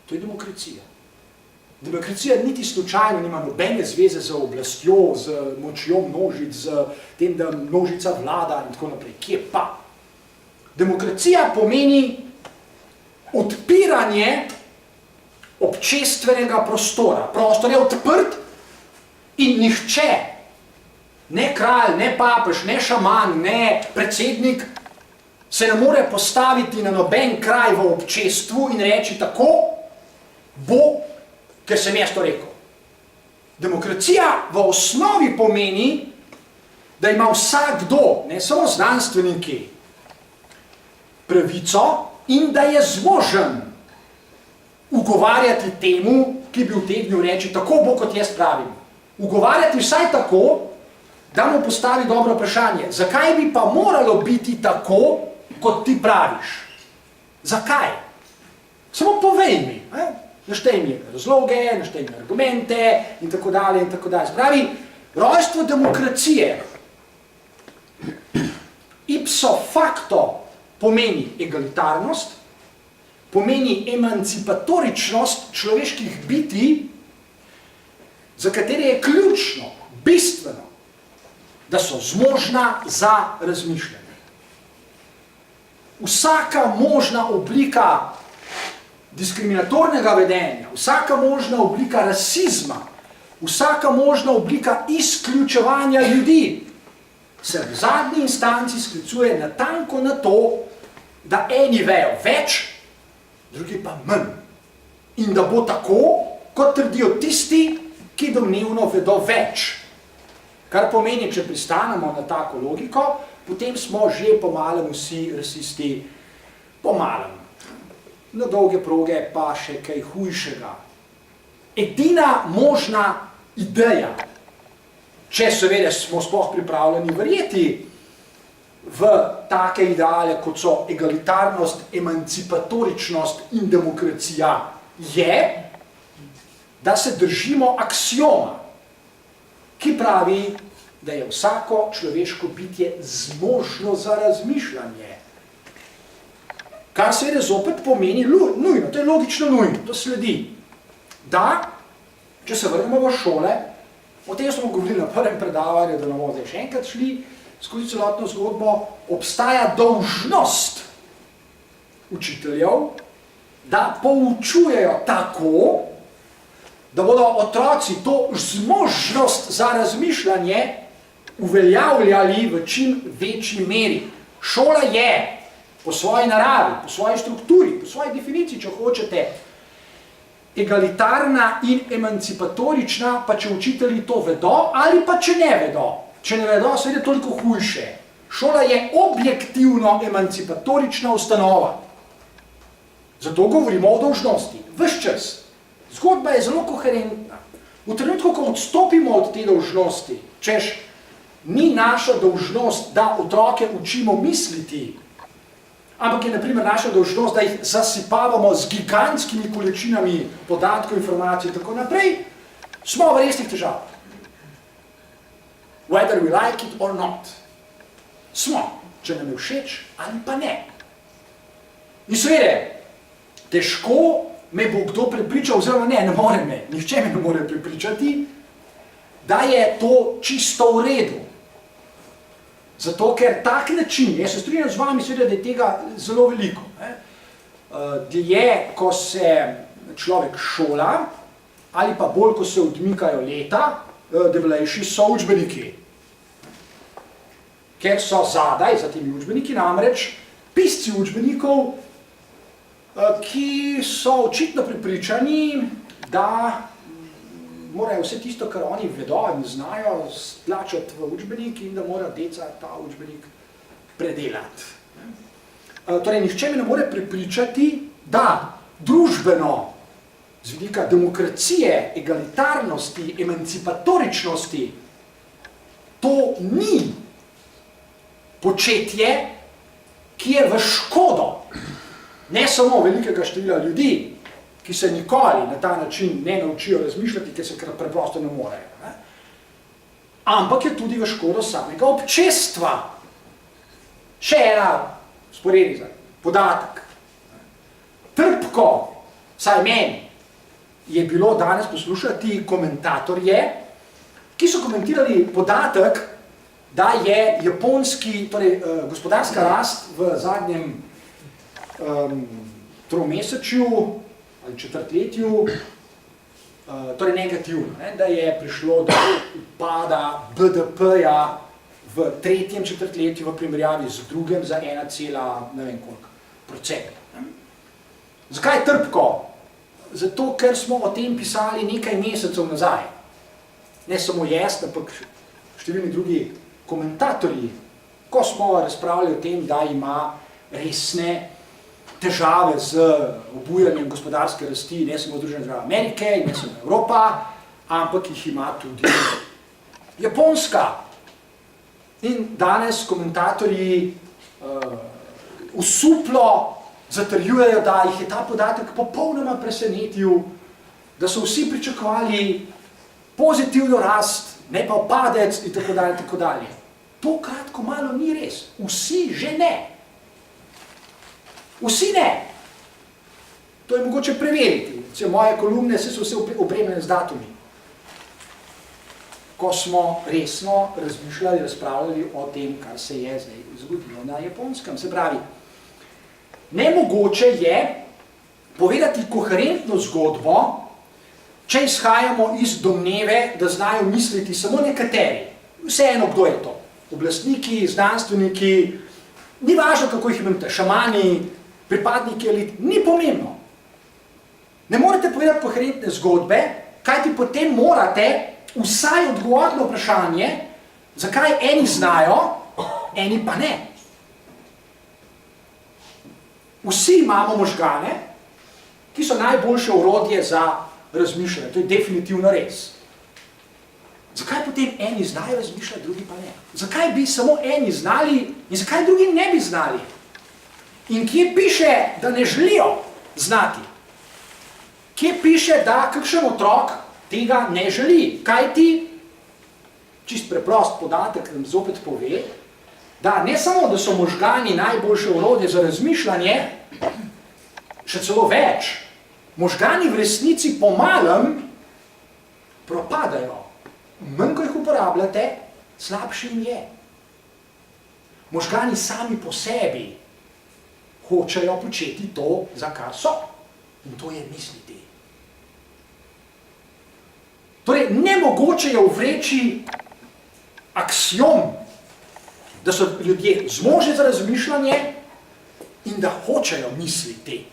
To je demokracija. Demokracija niti slučajno nima nobene zveze z oblastjo, z močjo množic, z tem, da množica vlada in tako naprej. Kje pa? Demokracija pomeni odpiranje občestvenega prostora. Prostor je odprt in nihče, ne kralj, ne papež, ne šaman, ne predsednik, se ne more postaviti na noben kraj v občestvu in reči tako, bo, ker sem jaz to rekel. Demokracija v osnovi pomeni, da ima vsakdo, ne samo znanstveniki, pravico in da je zmožen ugovarjati temu, ki bi utegnil reči, tako bo, kot jaz pravim. Ugovarjati vsaj tako, da mu postavi dobro vprašanje. Zakaj bi pa moralo biti tako, kot ti praviš? Zakaj? Samo povej mi. Naštej mi razloge, naštej mi argumente in tako dalje in tako dalje. Spravi, rojstvo demokracije ipso facto pomeni egalitarnost, pomeni emancipatoričnost človeških bitij, za katere je ključno, bistveno, da so zmožna za razmišljanje. Vsaka možna oblika diskriminatornega vedenja, vsaka možna oblika rasizma, vsaka možna oblika izključevanja ljudi se v zadnji instanci sklicuje natanko na to, da eni vejo več, drugi pa manj. In da bo tako, kot trdijo tisti, ki domnevno vedo več. Kar pomeni, če pristanemo na tako logiko, potem smo že pomalem vsi rasisti, pomalem. Na dolge proge pa še kaj hujšega. Edina možna ideja, če seveda smo sploh pripravljeni verjeti v take ideale, kot so egalitarnost, emancipatoričnost in demokracija, je, da se držimo aksioma, ki pravi, da je vsako človeško bitje zmožno za razmišljanje. Kar seveda zopet pomeni nujno, to je logično nujno, to sledi. Da, če se vrnemo v šole, o tem smo govorili na prvem predavanju, da bomo zdaj še enkrat šli skozi celotno zgodbo, obstaja dolžnost učiteljev, da poučujejo tako, da bodo otroci to zmožnost za razmišljanje uveljavljali v čim večji meri. Šola je po svoji naravi, po svoji strukturi, po svoji definiciji, če hočete, egalitarna in emancipatorična, pa če učitelji to vedo, ali pa če ne vedo. Če ne vedo, seveda toliko hujše. Šola je objektivno emancipatorična ustanova. Zato govorimo o dolžnosti. Ves čas. Zgodba je zelo koherentna. V trenutku, ko odstopimo od te dolžnosti, češ, ni naša dolžnost, da otroke učimo misliti, ampak je na primer naša dolžnost, da jih zasipavamo z gigantskimi količinami podatkov, informacij in tako naprej, smo v resnih težavah. Whether we like it or not. Smo, če nam je všeč ali pa ne. In seveda, težko me bo kdo prepričal, oziroma ne more me, nihče me ne more prepričati, da je to čisto v redu. Zato, ker tak način, jaz se strinjam z vami, seveda, da je tega zelo veliko. Dlje, ko se človek šola, ali pa bolj, ko se odmikajo leta, debelejši so učbeniki. Ker so zadaj, za temi učbeniki, namreč pisci učbenikov, ki so očitno prepričani, da morajo vse tisto, kar oni vedo in znajo, stlačati v učbenik in da mora deca ta učbenik predelati. Torej, nihče me ne more prepričati, da družbeno, z vidika demokracije, egalitarnosti, emancipatoričnosti, to ni početje, ki je v škodo ne samo velikega števila ljudi, ki se nikoli na ta način ne naučijo razmišljati, ker se preprosto ne morejo, ampak je tudi v škodo samega občestva. Še ena sporednica, podatek. Trpko, saj meni, je bilo danes poslušati komentatorje, ki so komentirali podatek, da je japonski, torej gospodarska rast v zadnjem tromesečju ali četrtletju, torej negativno, da je prišlo do upada BDP-ja v tretjem četrtletju v primerjavi z drugim za 1,% . Zakaj je trpko? Zato, ker smo o tem pisali nekaj mesecev nazaj. Ne samo jaz, ampak številni drugi komentatorji, ko smo razpravljali o tem, da ima resne težave z obujanjem gospodarske rasti, ne samo Združene države Amerike in ne samo Evropa, ampak jih ima tudi Japonska. In danes komentatorji usuplo zatrjujejo, da jih je ta podatek popolnoma presenetil, da so vsi pričakovali pozitivno rast, ne pa padec in tako dalje, tako dalje. To kratko malo ni res. Vsi že ne. Vsi ne. To je mogoče preveriti. Moje kolumne so vse opremljene z datumi. Ko smo resno razmišljali, razpravljali o tem, kar se je zdaj zgodilo na Japonskem. Se pravi, nemogoče je povedati koherentno zgodbo, če izhajamo iz domneve, da znajo misliti samo nekateri. Vseeno, kdo je to? Oblastniki, znanstveniki, ni važno, kako jih imenujete, šamani, pripadniki elit, ni pomembno. Ne morete povedati koherentne zgodbe, kajti potem morate vsaj odgovoriti na vprašanje, zakaj eni znajo, eni pa ne. Vsi imamo možgane, ki so najboljše orodje za razmišljanje. To je definitivno res. Zakaj potem eni znajo razmišljati, drugi pa ne? Zakaj bi samo eni znali in zakaj drugi ne bi znali? In kje piše, da ne želijo znati? Kje piše, da kakšen otrok tega ne želi? Kaj ti, čist preprost podatek nam zopet pove, da ne samo, da so možgani najboljše orodje za razmišljanje, še celo več, možgani v resnici po malem propadajo. Manj, ko jih uporabljate, slabše jim je. Možgani sami po sebi hočejo početi to, za kar so. In to je misliti. Torej, nemogoče je uvreči aksiom, da so ljudje zmožni za razmišljanje in da hočejo misliti.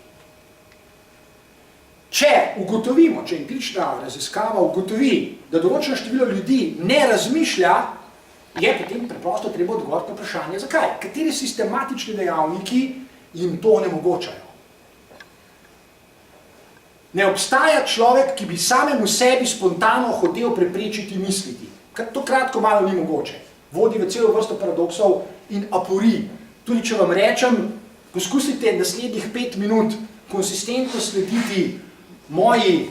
Če ugotovimo, če empirična raziskava ugotovi, da določeno število ljudi ne razmišlja, je potem preprosto treba odgovoriti na vprašanje, zakaj? Kateri sistematični dejavniki jim to onemogočajo? Ne obstaja človek, ki bi samemu sebi spontano hotel preprečiti misliti. To kratko malo ni mogoče. Vodi v celo vrsto paradoksov in aporij. Tudi če vam rečem, poskusite naslednjih 5 minut konsistentno slediti moji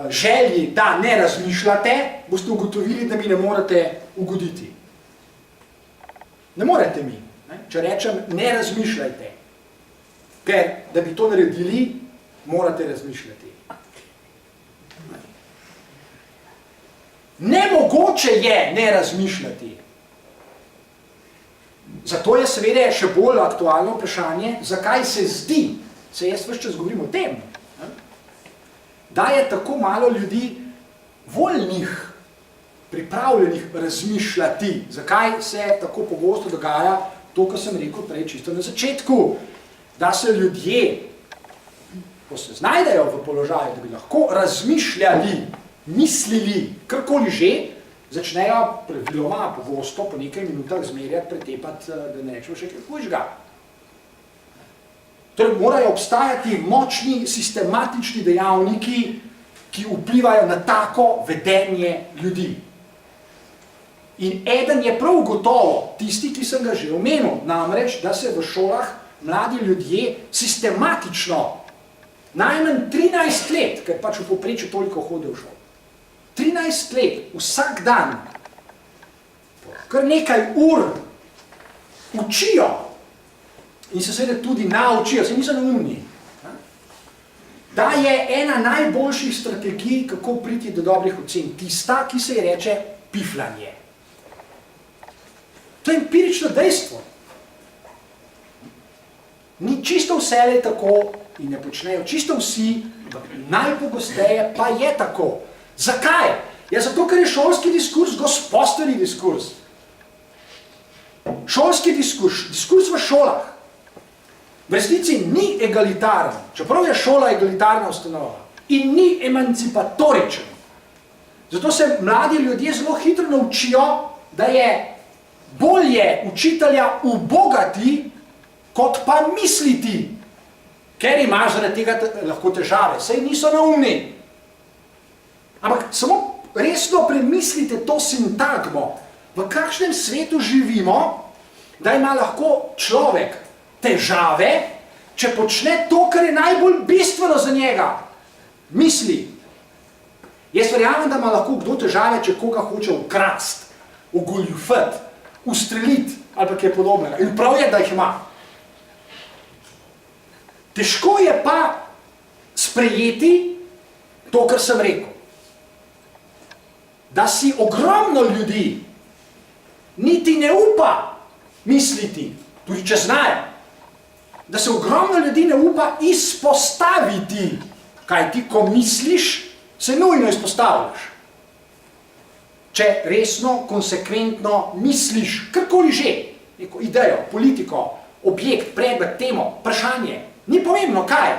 želji, da ne razmišljate, boste ugotovili, da mi ne morete ugoditi. Ne morete mi. Če rečem, ne razmišljajte. Ker, da bi to naredili, morate razmišljati. Nemogoče je ne razmišljati. Zato je seveda še bolj aktualno vprašanje, zakaj se zdi, se jaz ves čas govorim o tem, da je tako malo ljudi voljnih, pripravljenih razmišljati. Zakaj se tako pogosto dogaja to, kar sem rekel prej čisto na začetku, da se ljudje, ko se znajdejo v položaju, da bi lahko razmišljali, mislili, karkoli že, začnejo praviloma pogosto po nekaj minutah zmerjati, pretepati, da ne rečemo še kaj hujšega. Torej morajo obstajati močni, sistematični dejavniki, ki vplivajo na tako vedenje ljudi. In eden je prav gotovo tisti, ki sem ga že omenil, namreč, da se v šolah mladi ljudje sistematično, najmanj 13 let, ker pač v povprečju toliko hodijo v šolo, 13 let, vsak dan, kar nekaj ur učijo in se seveda tudi naučijo, se niso neumni, da je ena najboljših strategij, kako priti do dobrih ocen, tista, ki se ji reče piflanje. To je empirično dejstvo. Ni čisto vse tako in ne počnejo čisto vsi, najpogosteje pa je tako. Zakaj? Ja, zato, ker je šolski diskurs gospodarski diskurs. Šolski diskurs v šolah v resnici ni egalitaren, čeprav je šola egalitarna ustanova in ni emancipatoričen. Zato se mladi ljudje zelo hitro naučijo, da je bolje učitelja ubogati, kot pa misliti, ker ima zaradi tega lahko težave, saj niso neumni. Ampak samo resno premislite to sintagmo, v kakšnem svetu živimo, da ima lahko človek težave, če počne to, kar je najbolj bistveno za njega, misli. Jaz verjamem, da ima lahko kdo težave, če koga hoče ukrast, ogoljufati, ustreliti ali pa kaj podobnega. In prav je, da jih ima. Težko je pa sprejeti to, kar sem rekel. Da si ogromno ljudi niti ne upa misliti, tudi če znajo. Da se ogromno ljudi ne upa izpostaviti, kaj ti, ko misliš, se nujno izpostavljaš. Če resno, konsekventno misliš, karkoli že, neko idejo, politiko, objekt, predmet, temo, vprašanje, ni pomembno kaj.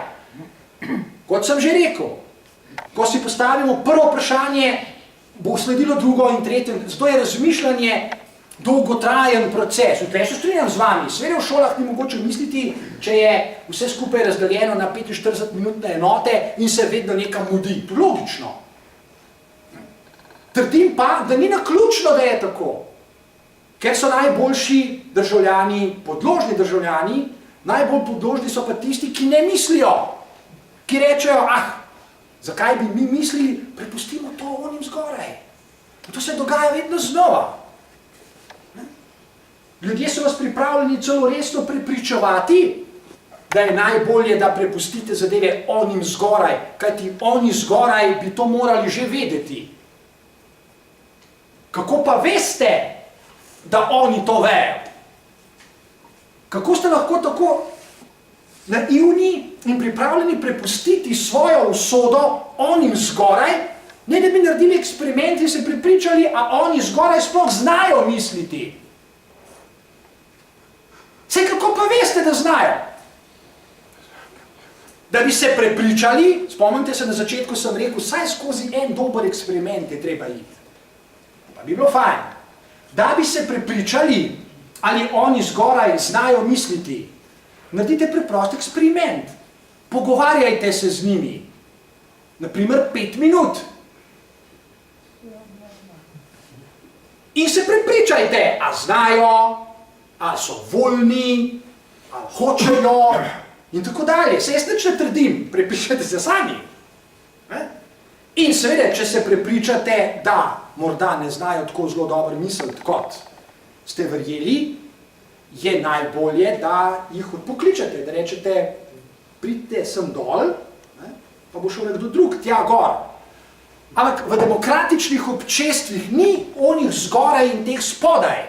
Kot sem že rekel, ko si postavimo prvo vprašanje, bo sledilo drugo in tretje, zato je razmišljanje dolgotrajen proces. Tukaj se strinjam z vami, seveda v šolah ni mogoče misliti, če je vse skupaj razdeljeno na 45-minutne enote in se vedno nekam mudi. To je logično. Trdim pa, da ni naključno, da je tako. Ker so najboljši državljani, podložni državljani, najbolj podložni so pa tisti, ki ne mislijo, ki rečejo, zakaj bi mi mislili, prepustimo to onim zgoraj. In to se dogaja vedno znova. Ljudje so vas pripravljeni celo resno prepričevati, da je najbolje, da prepustite zadeve onim zgoraj, kajti oni zgoraj bi to morali že vedeti. Kako pa veste, da oni to vejo? Kako ste lahko tako naivni in pripravljeni prepustiti svojo usodo onim zgoraj, ne da bi naredili eksperiment in se prepričali, a oni zgoraj sploh znajo misliti? Saj kako pa veste, da znajo? Da bi se prepričali, spomnite se, na začetku sem rekel, saj skozi en dober eksperiment je treba iti. Pa bi bilo fajn. da bi se prepričali, ali oni zgoraj znajo misliti, naredite preprost eksperiment. Pogovarjajte se z njimi. Naprimer 5 minut. In se prepričajte, a znajo, a so voljni, a hočejo in tako dalje. Se jaz nič ne trdim, prepričajte se sami. In seveda, če se prepričate, da morda ne znajo tako zelo dobro misliti, kot ste verjeli, je najbolje, da jih odpokličete, da rečete, pridite sem dol, pa bo šel nekdo drug tja gor. Ampak v demokratičnih občestvih ni onih zgoraj in teh spodaj.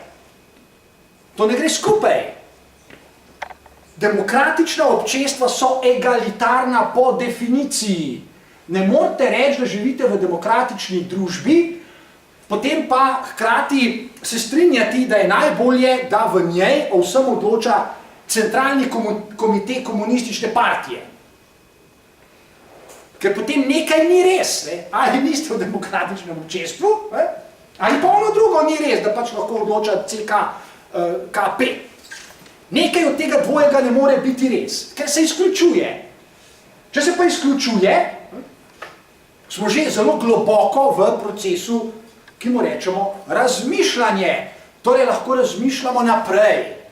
To ne gre skupaj. Demokratična občestva so egalitarna po definiciji. Ne morete reči, da živite v demokratični družbi, potem pa hkrati se strinjati, da je najbolje, da v njej o vsem odloča centralni komitej komunistične partije. Ker potem nekaj ni res, ali niste v demokratičnem občestvu, ali pa ono drugo ni res, da pač lahko odloča CKP. Nekaj od tega dvojega ne more biti res, ker se izključuje. Če se pa izključuje, smo že zelo globoko v procesu, ki mu rečemo razmišljanje. Torej lahko razmišljamo naprej.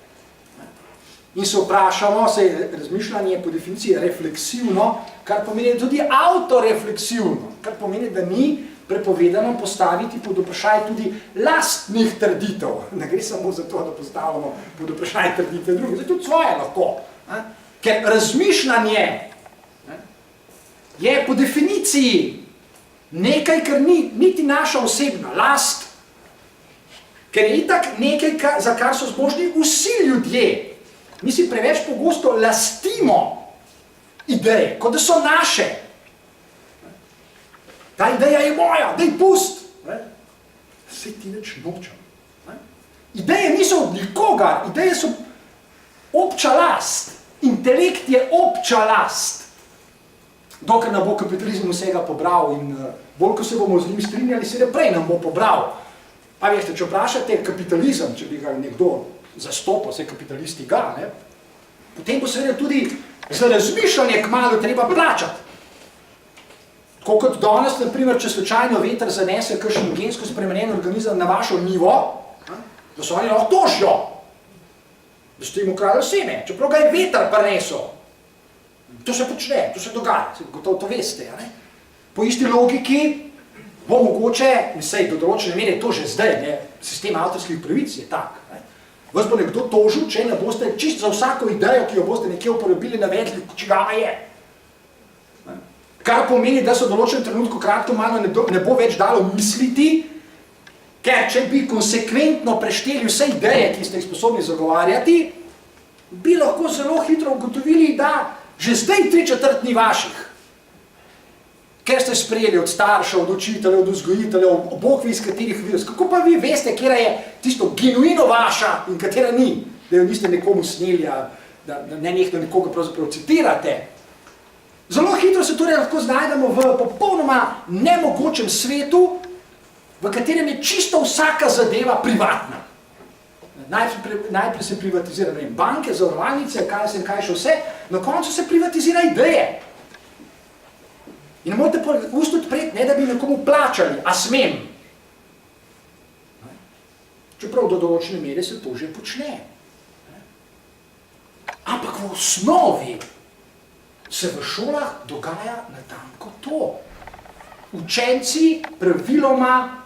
In se vprašamo, razmišljanje je po definiciji refleksivno, kar pomeni tudi autorefleksivno, kar pomeni, da ni prepovedano postaviti pod vprašaj tudi lastnih trditev. Ne gre samo za to, da postavljamo pod vprašaj trditev drugih, zato tudi svoje lahko. Ker razmišljanje je po definiciji nekaj, kar ni niti naša osebna last, ker je itak nekaj, za kar so zmožni vsi ljudje. Mi si preveč pogosto lastimo ideje, kot da so naše. Ta ideja je moja, daj pust. Saj ti nič nočem. Ideje niso od nikogar, ideje so obča last. Intelekt je obča last. Dokler nam bo kapitalizem vsega pobral in bolj, ko se bomo z njim strinjali, se prej nam bo pobral. Pa veste, če vprašate kapitalizem, če bi ga nekdo zastopal, vse kapitalisti ga, potem bo seveda tudi za razmišljanje kmalu treba plačati. Tako kot danes, naprimer, če slučajno veter zanese kakšen gensko spremenjen organizem na vašo nivo, da so oni lahko tožijo, da ste jim ukradli seme, čeprav ga je veter prinesel. To se počne, to se dogaja, gotovo to veste. Po isti logiki bo mogoče, do določene mere to že zdaj, sistem avtorskih pravic je tak. Vas bo nekdo tožil, če ne boste čisto za vsako idejo, ki jo boste nekje uporabili, navedli, čigava je. Kar pomeni, da se v določenem trenutku kratko malo ne bo več dalo misliti, ker če bi konsekventno prešteli vse ideje, ki ste jih sposobni zagovarjati, bi lahko zelo hitro ugotovili, da že zdaj 3/4 ni vaših. Ker ste sprejeli od staršev, od učiteljev, od vzgojiteljev, bog ve iz katerih virus. Kako pa vi veste, katera je tisto genuino vaša in katera ni, da jo niste nekomu sneli, da nenehno nekoga pravzaprav citirate. Zelo hitro se torej lahko znajdemo v popolnoma nemogočem svetu, v katerem je čisto vsaka zadeva privatna. Najprej se privatizira banke, zavarovalnice, kaj še vse, na koncu se privatizira ideje. In ne morate ust odpreti, ne da bi nekomu plačali, a smem. Čeprav do določene mere se to že počne. Ampak v osnovi se v šolah dogaja natanko to. Učenci praviloma,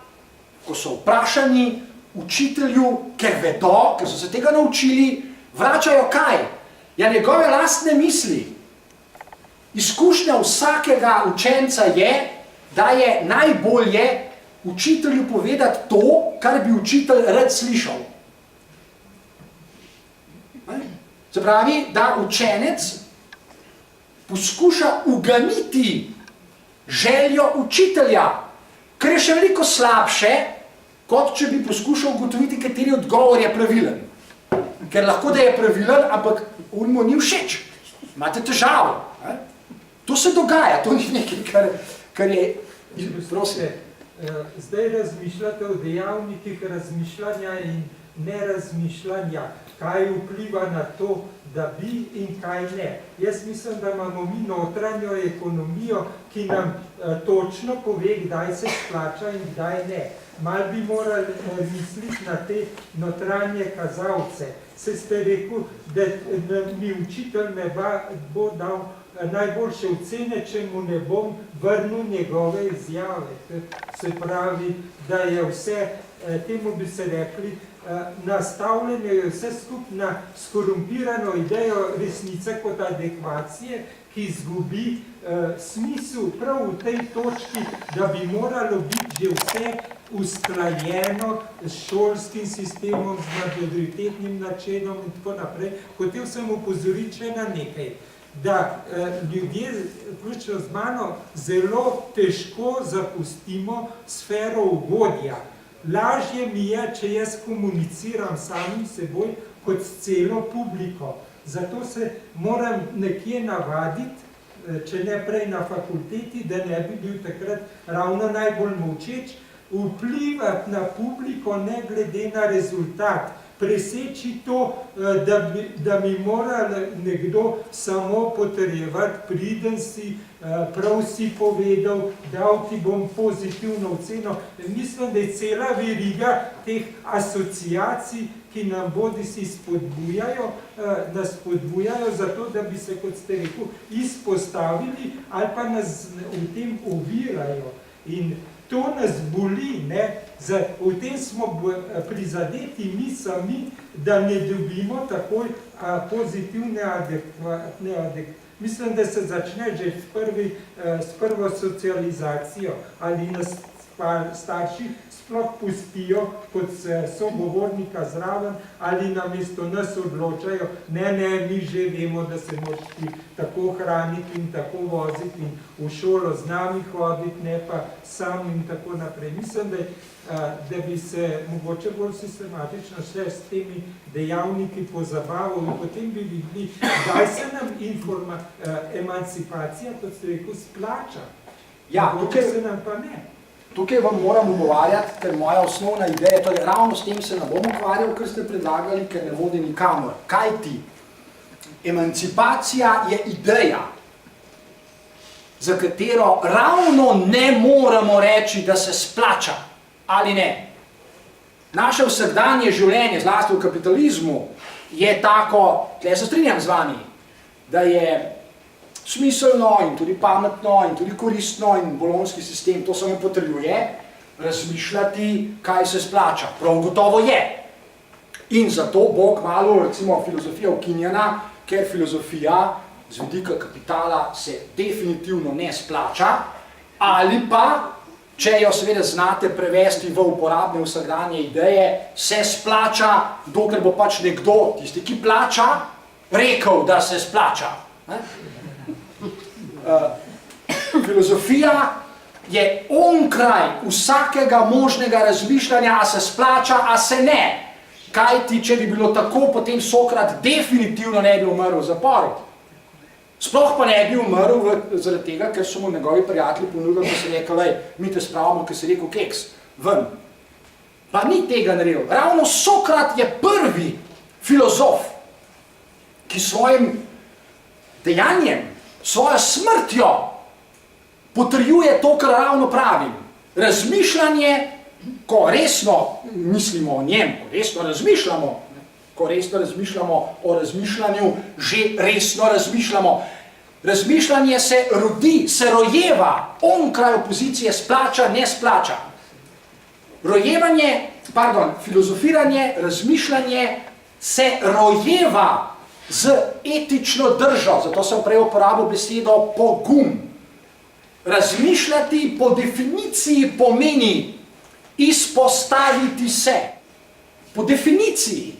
ko so vprašani učitelju, ker vedo, ker so se tega naučili, vračajo kaj? Ja, njegove lastne misli. Izkušnja vsakega učenca je, da je najbolje učitelju povedati to, kar bi učitelj rad slišal. Se pravi, da učenec poskuša uganiti željo učitelja, kar je še veliko slabše, kot če bi poskušal ugotoviti, kateri odgovor je pravilen. Ker lahko da je pravilen, ampak mu ni všeč. Imate težavo. To se dogaja, to ni nekaj, kar je... Prosim. zdaj razmišljate o dejavnikih razmišljanja in nerazmišljanja, kaj vpliva na to, da bi in kaj ne. Jaz mislim, da imamo mi notranjo ekonomijo, ki nam točno pove, kdaj se splača in kdaj ne. Mal bi morali misliti na te notranje kazalce. Se ste rekel, da mi učitelj ne bo dal najboljše ocene, če mu ne bom vrnil njegove izjave. Se pravi, da je vse, temu bi se rekli, nastavljeno je vse skupna skorumpirano idejo resnice kot adekvacije, ki izgubi smisel prav v tej točki, da bi moralo biti že vse usklajeno s šolskim sistemom, z maturitetnim načelom in tako naprej. Hotel sem opozoriti še na nekaj, da ljudje, vključno z mano, zelo težko zapustimo sfero ugodja. Lažje mi je, če jaz komuniciram samim seboj kot s celo publiko. Zato se moram nekje navaditi, če ne prej na fakulteti, da ne bi bil takrat ravno najbolj molčeč, vplivati na publiko ne glede na rezultat. Preseči to, da mi mora nekdo samo potrjevati, priden si, prav si povedal, dal ti bom pozitivno oceno. Mislim, da je cela veriga teh asociacij, ki nam bodisi spodbujajo, nas spodbujajo zato, da bi se, kot ste rekel, izpostavili ali pa nas v tem ovirajo. In to nas boli, ne? V tem smo prizadeti mi sami, da ne dobimo takoj pozitivne, adekvatne. Mislim, da se začne že s prvo socializacijo, ali nas starši sploh pustijo kot sogovornika zraven, ali namesto nas odločajo, ne, mi že vemo, da se moraš ti tako hraniti in tako voziti in v šolo z nami hoditi, ne pa sam in tako naprej. Mislim, da bi se mogoče bolj sistematično še s temi dejavniki pozabaval in potem bi videli, kdaj se nam emancipacija, kot ste rekel, splača. Ja, se nam pa ne. Tukaj vam moram ugovarjati, ker moja osnovna ideja, torej ravno s tem se ne bom ukvarjal, kar ste predlagali, ker ne vodi nikamor. Kaj ti? Emancipacija je ideja, za katero ravno ne moremo reči, da se splača, ali ne. Naše vsakdanje življenje, zlasti v kapitalizmu, je tako, tle se strinjam z vami, da je smiselno in tudi pametno in tudi koristno in bolonjski sistem to samo potrjuje, razmišljati, kaj se splača. Prav gotovo je. In zato bo kmalu, recimo, filozofija ukinjena, ker filozofija z vidika kapitala se definitivno ne splača, ali pa, če jo seveda znate prevesti v uporabne vsakdanje ideje, se splača, dokler bo pač nekdo, tisti, ki plača, rekel, da se splača. Filozofija je onkraj vsakega možnega razmišljanja, a se splača, a se ne. Kajti, če bi bilo tako, potem Sokrat definitivno ne bi umrl v zaporu. Sploh pa ne bi umrl zaradi tega, ker so mu njegovi prijatelji ponudili, ko se rekel, mi te spravimo, ker se rekel keks, ven. Pa ni tega naredil. Ravno Sokrat je prvi filozof, ki svojim dejanjem, svojo smrtjo potrjuje to, kar ravno pravim. Razmišljanje, ko resno mislimo o njem, ko resno razmišljamo o razmišljanju, že resno razmišljamo. Razmišljanje se rodi, se rojeva, onkraj opozicije splača, ne splača. Filozofiranje, razmišljanje se rojeva z etično držo, zato sem prej uporabil besedo pogum. Razmišljati po definiciji pomeni izpostaviti se. Po definiciji.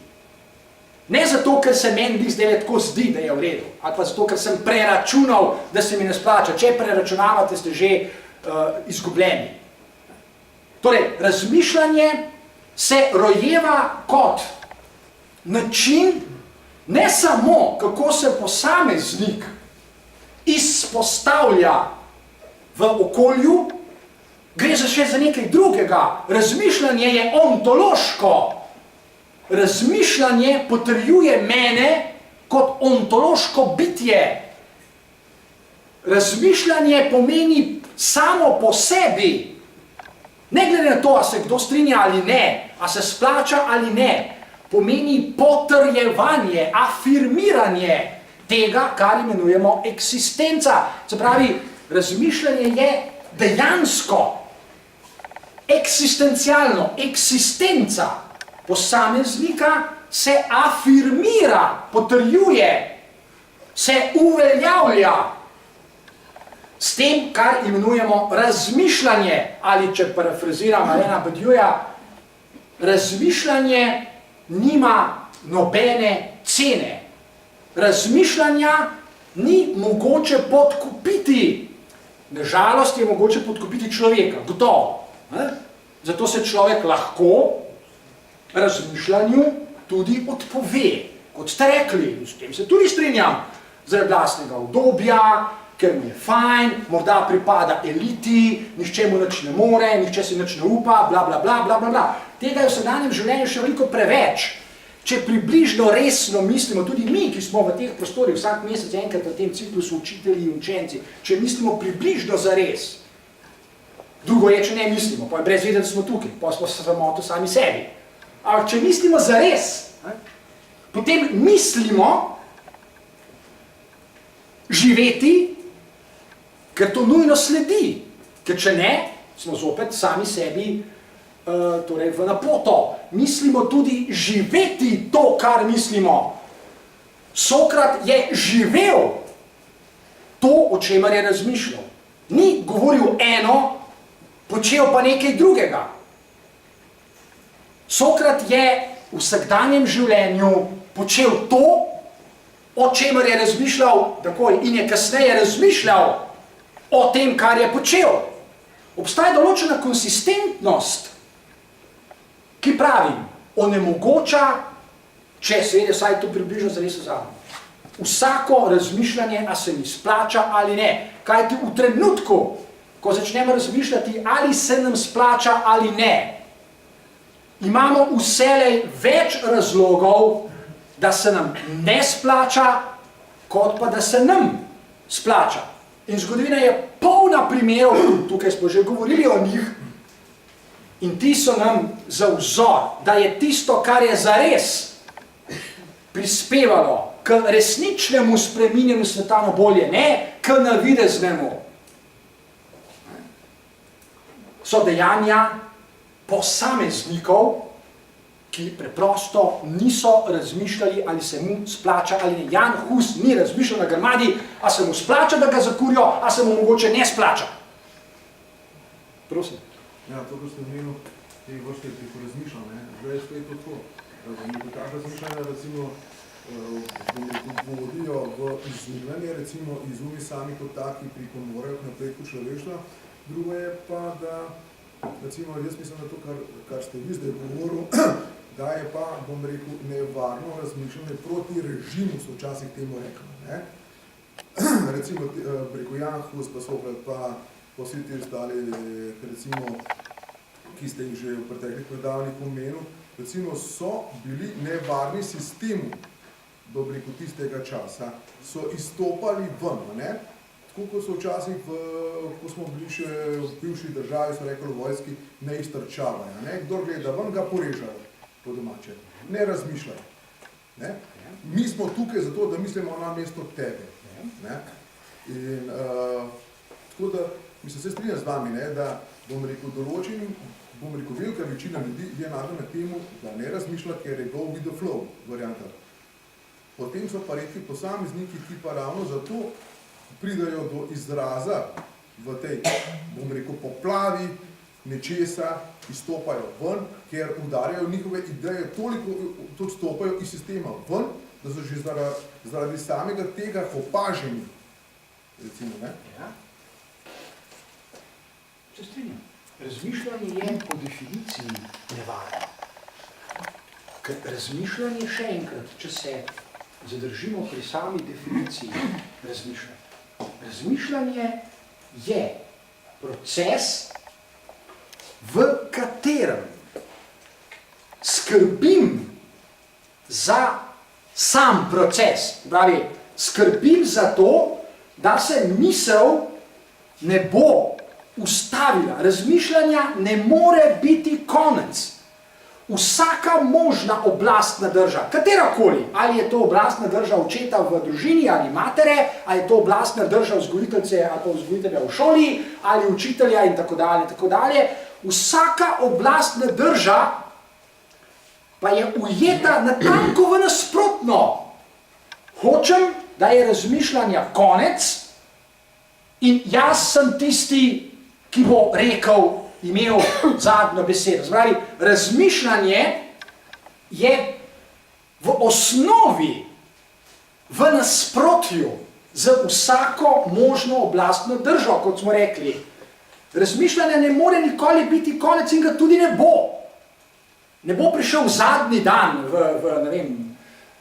Ne zato, ker se meni zdaj tako zdi, da je v redu, ali pa zato, ker sem preračunal, da se mi ne splača. Če preračunavate, ste že izgubljeni. Torej, razmišljanje se rojeva kot način, ne samo, kako se posameznik izpostavlja v okolju, Gre še za nekaj drugega. Razmišljanje je ontološko. Razmišljanje potrjuje mene kot ontološko bitje. Razmišljanje pomeni samo po sebi. Ne glede na to, a se kdo strinja ali ne, a se splača ali ne, pomeni potrjevanje, afirmiranje tega, kar imenujemo eksistenca. Se pravi, razmišljanje je dejansko, eksistencialno, eksistenca posameznika se afirmira, potrjuje, se uveljavlja s tem, kar imenujemo razmišljanje, ali če parafraziram Alaina Badiouja, razmišljanje nima nobene cene. Razmišljanja ni mogoče podkupiti. Na žalost je mogoče podkupiti človeka, gotovo. Zato se človek lahko razmišljanju tudi odpove. Kot ste rekli, s tem se tudi strinjam, zaradi lastnega udobja, ker mu je fajn, morda pripada eliti, nihče mu nič ne more, nihče si nič ne upa, bla, bla, bla, bla, bla, bla. Tega je v vsakdanjem življenju še veliko preveč. Če približno resno mislimo, tudi mi, ki smo v teh prostorih vsak mesec enkrat v tem ciklusu učitelji in učenci, če mislimo približno zares, drugo je, če ne mislimo, pa je brez vede, da smo tukaj, pa smo sramoto sami sebi. Ampak če mislimo zares, potem mislimo živeti, ker to nujno sledi, ker če ne, smo zopet sami sebi torej v napoto. Mislimo tudi živeti to, kar mislimo. Sokrat je živel to, o čemer je razmišljal. Ni govoril eno, počel pa nekaj drugega. Sokrat je v vsakdanjem življenju počel to, o čemer je razmišljal takoj in je kasneje razmišljal o tem, kar je počel. Obstaja določena konsistentnost, ki pravi, onemogoča, če seveda vsaj to približno zares vzamem, vsako razmišljanje, a se mi splača ali ne. Kajti v trenutku, ko začnemo razmišljati, ali se nam splača ali ne, imamo vselej več razlogov, da se nam ne splača, kot pa da se nam splača. In zgodovina je polna primerov, tukaj smo že govorili o njih, in ti so nam za vzor, da je tisto, kar je zares prispevalo k resničnemu spreminjanju sveta na bolje, ne k navideznemu. So dejanja posameznikov, ki preprosto niso razmišljali, ali se mu splača ali ne. Jan Hus ni razmišljal na Grmadi, a se mu splača, da ga zakurijo, a se mu mogoče ne splača. Prosim. Ja, to, ko ste omenil, te vrste preko razmišljal, zdaj je spet to. Neko tak razmišljanje, recimo, vodijo v izumljanje, recimo, izumi sami kot taki prikomorajo k napredku človeštva. Drugo je pa, da, recimo, jaz mislim na to, kar ste vi zdaj govoril, da je pa, bom rekel, nevarno razmišljanje proti režimu, so včasih temu rekli. Recimo, preko Jan Hus, pa Sokrat, pa vsi ti ostali, recimo, ki ste jih že v preteklih predavanjih omenil, recimo, so bili nevarni sistemu, bom rekel, tistega časa, so izstopali ven, ne? Tako kot so včasih, ko smo bili še v bivši državi, so rekli v vojski, ne iztrčavajo, ne? Kdor gleda ven, ga porežajo, po domače. Ne razmišljajo. Ne? Mi smo tukaj zato, da mislimo na mesto tebe. Ne? In tako da, mislim, se strinjam z vami, ne? Da bom rekel določenim, bom rekel, velika večina ljudi je naravno temu, da ne razmišlja, ker je go with the flow varianta. Potem so pa redki posamezniki, ki pa ravno zato pridajo do izraza v tej, bom rekel, poplavi nečesa, izstopajo ven, ker udarjajo njihove ideje, toliko stopajo iz sistema ven, da so že zaradi samega tega opaženi, recimo, ne? Ja. Se strinjam. Razmišljanje je po definiciji nevarno. Ker razmišljanje, še enkrat, če se zadržimo pri sami definiciji razmišljanja. Razmišljanje je proces v katerem skrbim za sam proces, pravi, skrbim za to, da se misel ne bo ustavila, razmišljanja ne more biti konec. Vsaka možna oblastna drža, katerakoli, ali je to oblastna drža očeta v družini ali matere, ali je to oblastna drža vzgojiteljice ali pa vzgojitelja v šoli, ali učitelja in tako dalje, vsaka oblastna drža pa je ujeta natanko v nasprotno. Hočem, da je razmišljanja konec in jaz sem tisti, ki bo rekel, imel zadnjo besedo. Zbravi, razmišljanje je v osnovi v nasprotju z vsako možno oblastno držo, kot smo rekli. Razmišljanje ne more nikoli biti konec in ga tudi ne bo. Ne bo prišel zadnji dan v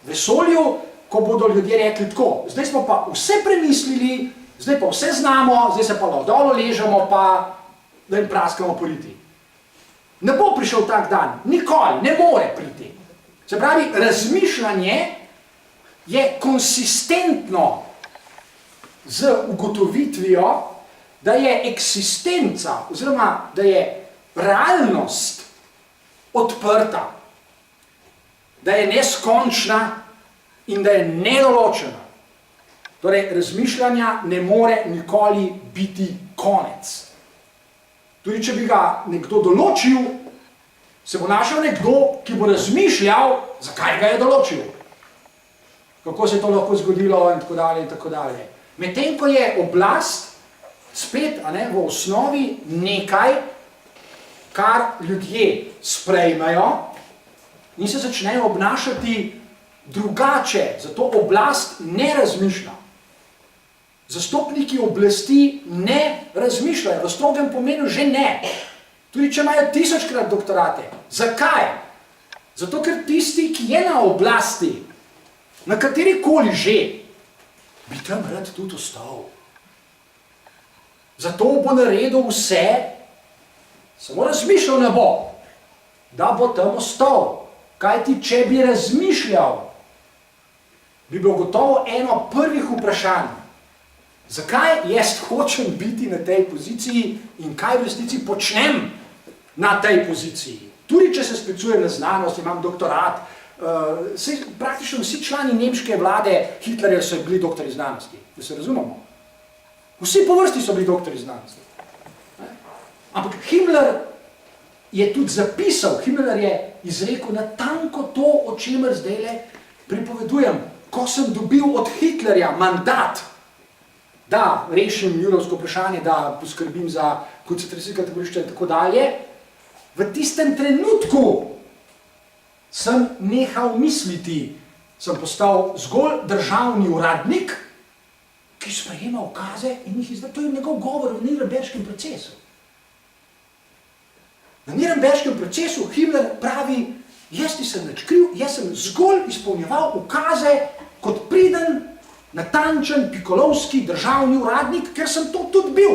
vesolju, ko bodo ljudje rekli tako, zdaj smo pa vse premislili, zdaj pa vse znamo, zdaj se pa dol ležemo, pa da jim praskamo po riti. Ne bo prišel tak dan, nikoli, ne more priti. Se pravi, razmišljanje je konsistentno z ugotovitvijo, da je eksistenca, oziroma da je realnost odprta, da je neskončna in da je nedoločena. Torej, razmišljanja ne more nikoli biti konec. Tudi če bi ga nekdo določil, se bo našel nekdo, ki bo razmišljal, zakaj ga je določil. Kako se je to lahko zgodilo in tako dalje in tako dalje. Medtem ko je oblast spet v osnovi nekaj, kar ljudje sprejmejo in se začnejo obnašati drugače, zato oblast ne razmišlja. Zastopniki oblasti ne razmišljajo, v strogem pomenu že ne. Tudi če imajo 1000-krat doktorate. Zakaj? Zato, ker tisti, ki je na oblasti, na katerikoli že, bi tam rad tudi ostal. Zato bo naredil vse, samo razmišljal ne bo, da bo tam ostal. Kajti, če bi razmišljal, bi bilo gotovo eno prvih vprašanj. Zakaj jaz hočem biti na tej poziciji in kaj v resnici počnem na tej poziciji? Tudi če se sklicujem na znanost, imam doktorat, praktično vsi člani nemške vlade Hitlerja so bili doktori znanosti, da se razumemo. Vsi po vrsti so bili doktori znanosti. Ampak Himmler je tudi zapisal, Himmler je izrekel natanko to, o čemer zdajle pripovedujem. Ko sem dobil od Hitlerja mandat, da rešim judovsko vprašanje, da poskrbim za koncentracijska taborišča in tako dalje, v tistem trenutku sem nehal misliti, sem postal zgolj državni uradnik, ki sprejema ukaze in jih izda. To je njegov govor v Nürnberškem procesu. Na Nürnberškem procesu Himmler pravi, jaz nisem nič kriv, jaz sem zgolj izpolnjeval ukaze kot priden, natančen, pikolovski državni uradnik, ker sem to tudi bil.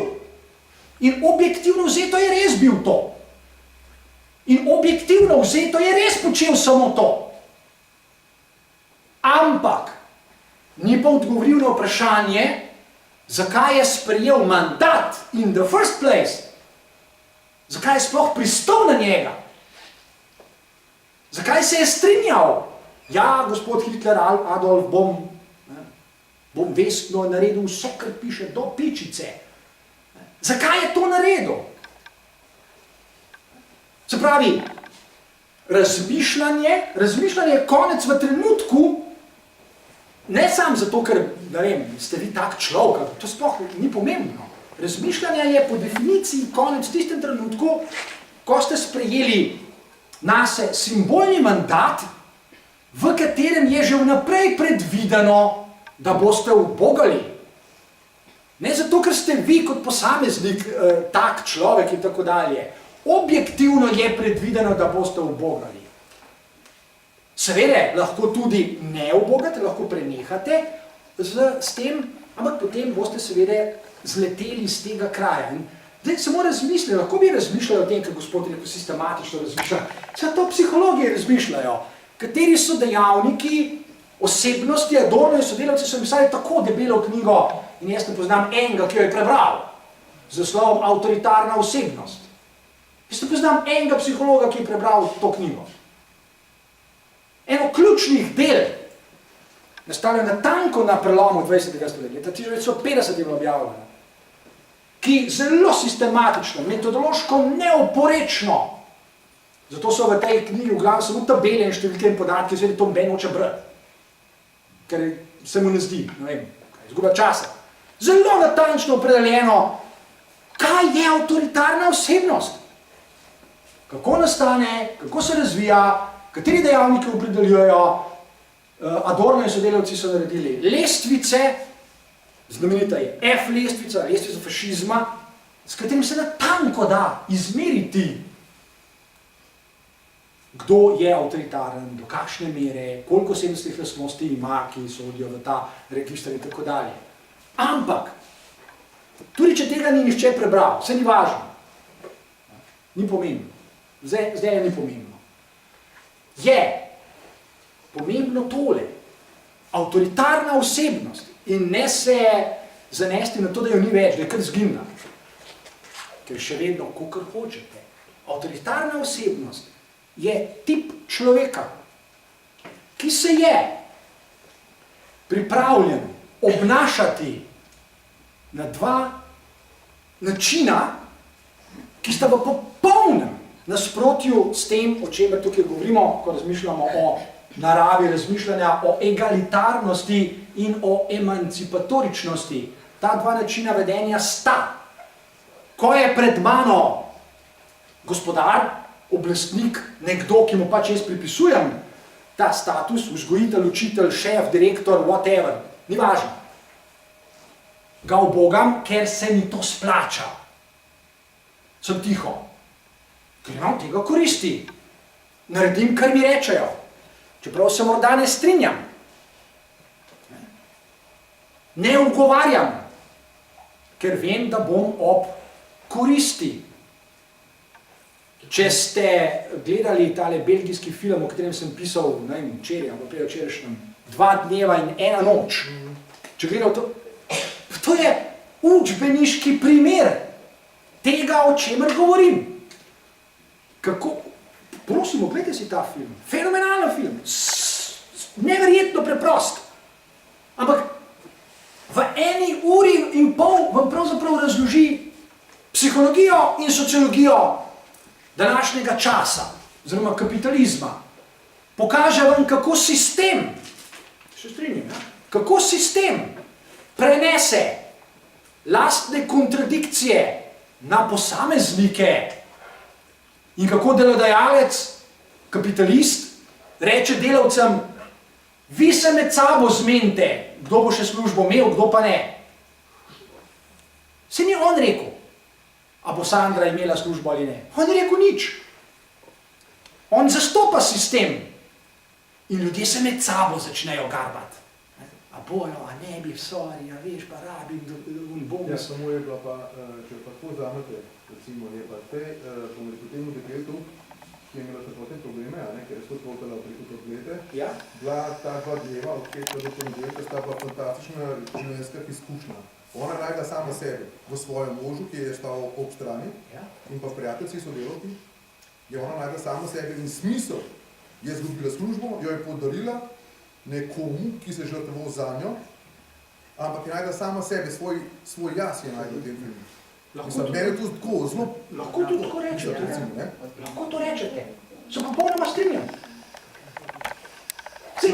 In objektivno vzeto je res bil to. In objektivno vzeto je res počel samo to. Ampak ni pa odgovoril na vprašanje, zakaj je sprejel mandat in the first place. Zakaj je sploh pristal na njega? Zakaj se je strinjal? Ja, gospod Hitler, Adolf, bom vestno naredil vse, kar piše do pičice. Zakaj je to naredil? Se pravi, razmišljanje je konec v trenutku, ne samo zato, ker, ne vem, ste vi tak človek, to sploh ni pomembno. Razmišljanje je po definiciji konec v tistem trenutku, ko ste sprejeli nase simbolni mandat, v katerem je že vnaprej predvideno, da boste ubogali. Ne zato, ker ste vi kot posameznik tak človek in tako dalje. Objektivno je predvideno, da boste ubogali. Seveda, lahko tudi ne ubogate, lahko prenehate s tem, ampak potem boste seveda zleteli iz tega kraja. In Zdaj samo razmišljajo, lahko bi razmišljali o tem, kaj gospod je rekel, sistematično razmišljajo. Vse to psihologi razmišljajo. Kateri so dejavniki osebnosti, Adorno in sodelavci so pisali tako debelo knjigo in jaz ne poznam enega, ki jo je prebral z naslovom Avtoritarna osebnost. Jaz ne poznam enega psihologa, ki je prebral to knjigo. Eno ključnih del, nastalo natanko na prelomu 20. stoletja, 1950 je bilo objavljeno, ki zelo sistematično, metodološko neoporečno, zato so v tej knjigi v glavu samo tabele in številke in podatke, seveda to noben hoče brati, ker se mu ne zdi, ne vem, izguba časa. Zelo natančno opredeljeno, kaj je avtoritarna osebnost, kako nastane, kako se razvija, kateri dejavniki opredeljujejo. Adorno in sodelavci so naredili lestvice, znamenita je F-lestvica, lestvica fašizma, s katerim se natanko da izmeriti, kdo je avtoritaren, do kakšne mere, koliko osebnostnih lastnosti ima, ki sodijo v ta register in tako dalje. Ampak, tudi če tega ni nihče prebral, vse ni važno, ni pomembno, zdaj je ni pomembno. Je pomembno tole, avtoritarna osebnost, in ne se zanesti na to, da jo ni več, da je kar zginila. Ker še vedno, kakor hočete. Avtoritarna osebnost je tip človeka, ki se je pripravljen obnašati na dva načina, ki sta v popolnem nasprotju s tem, o čemer tukaj govorimo, ko razmišljamo o naravi razmišljanja, o egalitarnosti in o emancipatoričnosti. Ta dva načina vedenja sta. Ko je pred mano gospodar, oblastnik, nekdo, ki mu pač jaz pripisujem ta status, vzgojitelj, učitelj, šef, direktor, whatever, ni važno. Ga ubogam, ker se mi to splača. Sem tiho. Ker imam tega koristi. Naredim, kar mi rečejo. Čeprav se morda ne strinjam. Ne ugovarjam, ker vem, da bom ob koristi. Če ste gledali tale belgijski film, o katerem sem pisal, ne vem, včeraj, ali predvčerajšnjem, 2 dneva in 1 noč, če gledal to je učbeniški primer tega, o čemer govorim. Kako? Prosim, gledajte si ta film. Fenomenalen film. Neverjetno preprost. Ampak v 1 uri in pol vam pravzaprav razloži psihologijo in sociologijo današnjega časa, oziroma kapitalizma. Pokaže vam, kako sistem, se strinjam, kako sistem prenese lastne kontradikcije na posameznike in kako delodajalec, kapitalist, reče delavcem, vi se med sabo zmenite, kdo bo še službo imel, kdo pa ne. Se ni on rekel, a bo Sandra imela službo ali ne. On je rekel nič. On zastopa sistem in ljudje se med sabo začnejo garbati. A bojo, a ne bi, sorry, a veš, pa rabim, bom. Ja, samo je bila pa, če pa tako vzamete, recimo, je pa te, bom rekel, temu dekretu, ki je imela takotne probleme, ker je so tvotala preko tablete, bila ta 2 dneva, od petka do ponedeljka, sta bila fantastična življenjska izkušnja. Ona je najdla sama sebe v svojem možu, ki je stal ob strani, in pa prijateljci sodelavki, je ona najdla sama sebe in smisel. Je izgubila službo, jo je podarila nekomu, ki se je žrtvoval za njo, ampak je najdla sama sebe, svoj jaz je najdla v tem filmu. Mene je to tako, zelo... Lahko tudi tako rečete, lahko to rečete. Se popolnoma strinjam.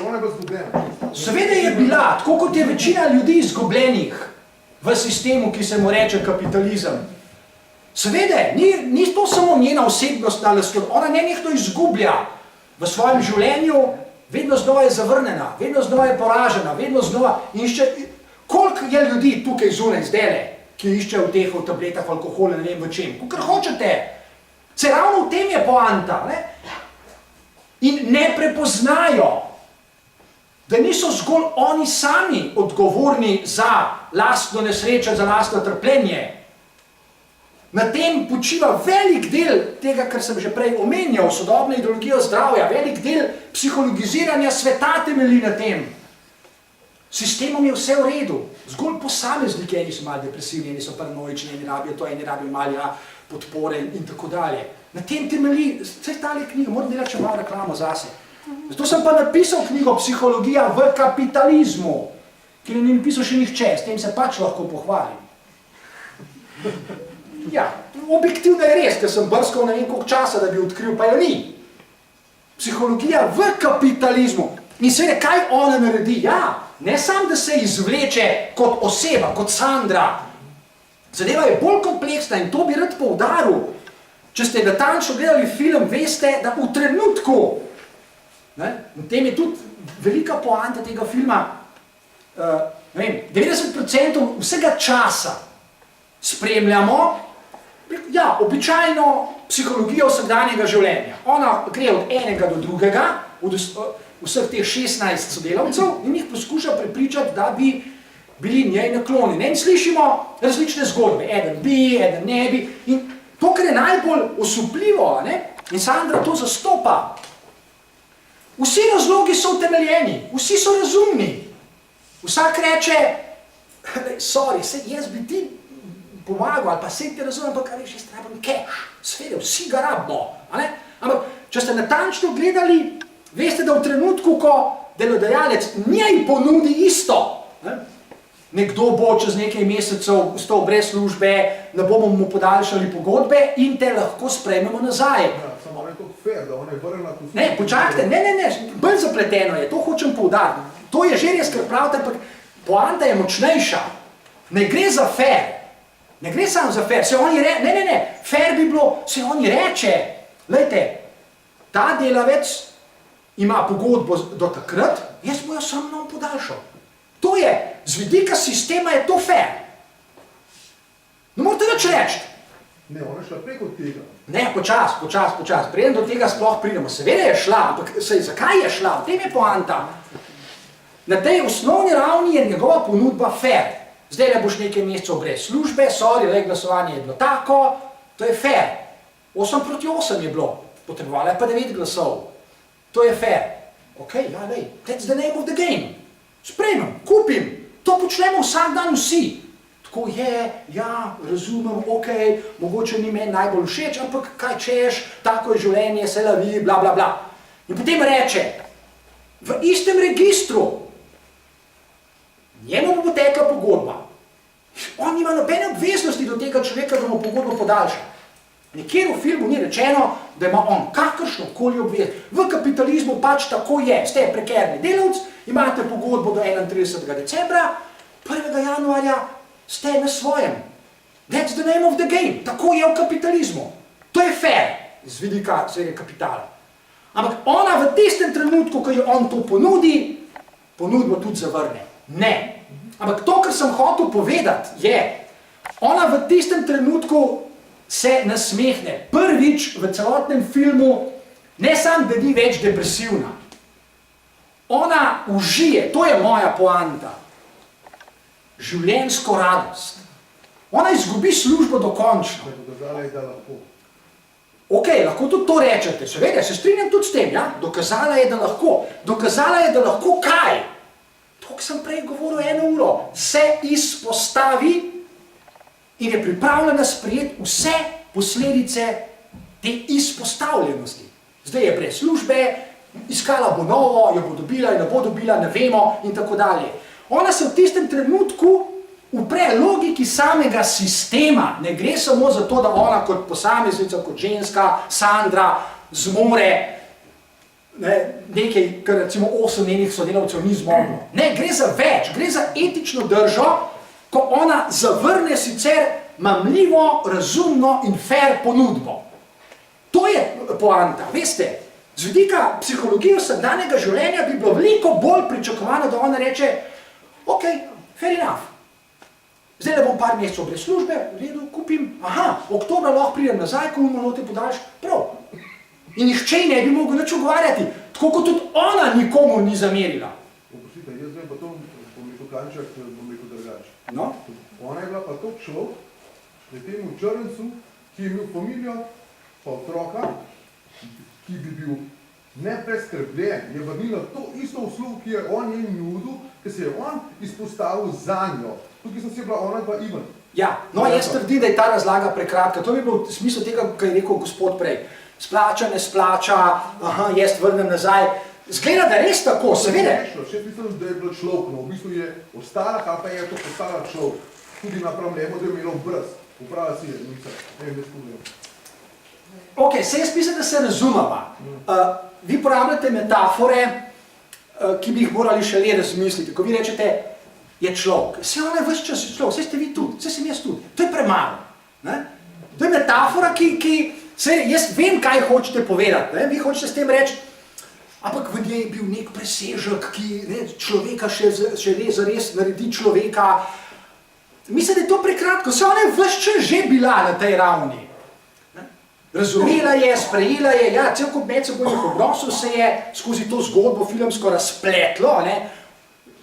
Ona je bila izgubljena. Seveda je bila, tako kot je večina ljudi izgubljenih v sistemu, ki se mu reče kapitalizem. Seveda, ni to samo njena osebnostna lastnost, ona nenehno izgublja v svojem življenju, vedno znova je zavrnjena, vedno znova je poražena, vedno znova išče... Koliko je ljudi tukaj zunaj zdajle, ki iščejo v teh tabletah alkohola, ne vem v čem, kakor hočete. Se ravno v tem je poanta, ne? In ne prepoznajo, da niso zgolj oni sami odgovorni za lastno nesrečo, za lastno trpljenje. Na tem počiva velik del tega, kar sem že prej omenjal, sodobna ideologija zdravja, velik del psihologiziranja sveta temelji na tem. Sistemom je vse v redu, zgolj posamezniki, eni so malo depresivni, eni so paranoični, eni rabijo to, eni rabijo malo podpore in tako dalje. Na tem temelji, vse tale knjiga, moram delati še malo reklamo zase. Zato sem pa napisal knjigo Psihologija v kapitalizmu, ki ne napisal še nihče, s tem se pač lahko pohvalim. Ja, objektivno je res, ker sem brskal ne vem koliko časa, da bi odkril, pa jo ni. Psihologija v kapitalizmu. In seveda, kaj ona naredi? Ja, ne samo, da se izvleče kot oseba, kot Sandra. Zadeva je bolj kompleksna in to bi rad poudaril. Če ste natančno gledali film, veste, da v trenutku, in tem je tudi velika poanta tega filma, 90% vsega časa spremljamo, ja, običajno psihologijo vsakdanjega življenja. Ona gre od enega do drugega, od vseh teh 16 sodelavcev in jih poskuša prepričati, da bi bili njej naklonjeni. In slišimo različne zgodbe, eden bi, eden ne bi. In to, kar je najbolj osupljivo, in Sandra to zastopa, vsi razlogi so utemeljeni, vsi so razumni. Vsak reče, sorry, jaz bi ti pomagal, ali pa se ti razumem, ampak kaj veš, jaz trebam cash, sveda, vsi ga rabimo. Ampak, če ste natančno gledali, veste, da v trenutku, ko delodajalec njej ponudi isto, nekdo bo čez nekaj mesecev ostal brez službe, ne bomo mu podaljšali pogodbe in te lahko sprejmemo nazaj. Ja, samo je to fair, da ona je vrnila tu. Ne, počakajte, ne, bolj zapleteno je, to hočem poudariti. To je že res, kar pravite, ampak poanta je močnejša. Ne gre za fair. Ne gre samo za fair, fair bi bilo, se oni reče, glejte, ta delavec ima pogodbo do takrat, jaz bo jo samo podaljšal. To je, z vidika sistema je to fair. Ne morate nič reči. Ne, ona je šla preko tega. Ne, počas, preden do tega sploh pridemo. Seveda je šla, ampak zakaj je šla? V tem je poanta. Na tej osnovni ravni je njegova ponudba fair. Zdaj le boš nekaj mesecev brez službe, glasovanje je bilo tako, to je fair. 8-8 je bilo, potrebovala je pa 9 glasov. To je fair. Ok, ja, lej, that's the name of the game. Sprejmem, kupim, to počnemo vsak dan vsi. Tako je, ja, razumem, ok, mogoče ni meni najbolj všeč, ampak kaj češ, tako je življenje, se lavi, bla, bla, bla. In potem reče, v istem registru, njemu bo tekla pogodba. On nima nobene obveznosti do tega človeka, da mu pogodbo podaljša. Nekjer v filmu ni rečeno, da ima on kakršnokoli obveznost. V kapitalizmu pač tako je. Ste prekerni delavc, imate pogodbo do 31. decembra, 1. januarja ste na svojem. That's the name of the game. Tako je v kapitalizmu. To je fair, z vidika svega kapitala. Ampak ona v tistem trenutku, ko jo on to ponudi, ponudbo tudi zavrne. Ne. Ampak to, kar sem hotel povedati, je, ona v tistem trenutku se nasmehne. Prvič v celotnem filmu, ne samo, da ni več depresivna. Ona užije, to je moja poanta, življenjsko radost. Ona izgubi službo dokončno. Dokazala je, da lahko. Ok, lahko tudi to rečete, seveda, se strinjam tudi s tem, ja? Dokazala je, da lahko. Dokazala je, da lahko kaj? To, sem prej govoril 1 uro, se izpostavi in je pripravljena sprejeti vse posledice te izpostavljenosti. Zdaj je brez službe, iskala bo novo, jo bo dobila in ne bo dobila, ne vemo in tako dalje. Ona se v tistem trenutku upre logiki samega sistema. Ne gre samo za to, da ona kot posameznica, kot ženska, Sandra, zmore nekaj, kar recimo 8 njenih sodelavcev ni zmoglo. Ne, gre za več, gre za etično držo, ko ona zavrne sicer mamljivo, razumno in fair ponudbo. To je poanta, veste, z vidika psihologije vsakdanjega življenja bi bilo veliko bolj pričakovano, da ona reče, ok, fair enough. Zdaj le bom par mesecev brez službe, v redu, kupim, oktobra lahko pridem nazaj, ko bomo te podaljš, prav. In nihče ne bi mogel nič ugovarjati, tako kot tudi ona nikomu ni zamerila. Oprostite, jaz vem pa to, bom rekel kanček, bom rekel drugače. No? Ona je bila pa to človek, da temu črncu, ki je imel familijo, pa otroka, ki bi bil nepreskrbljen, je vrnila to isto uslugo, ki je on njim nudil, ki se je on izpostavil za njo. Tukaj sem si bila ona dva Ivan. Ja, no jaz trdim, da je ta razlaga prekratka. To bi bil smisel tega, kar je rekel gospod prej. Splača, ne splača, aha, jaz vrnem nazaj. Zgleda, da je res tako, seveda. Še mislim, da je bilo človek, no, v bistvu je ostala, ali pa je to postala človek. Tudi naprav njemu, da je imelo obraz. Uprava si je, ne vem, da skupljam. Ok, se jaz mislim, da se razumeva. Vi porabljate metafore, ki bi jih morali šele razmisliti. Ko vi rečete, je človek. Vse ona je ves čas človek, vse ste vi tudi, vse sem jaz tudi. To je premalo. Ne? To je metafora, jaz vem, kaj hočete povedati. Ne? Vi hočete s tem reči, ampak v njej je bil nek presežek, ki človeka še zares naredi človeka. Mislim, da je to prekratko. Vse ona je ves čas že bila na tej ravni. Razumela je, sprejela je, ja, cel kup medsebojnih odnosov se je skozi to zgodbo filmsko razpletlo, ne?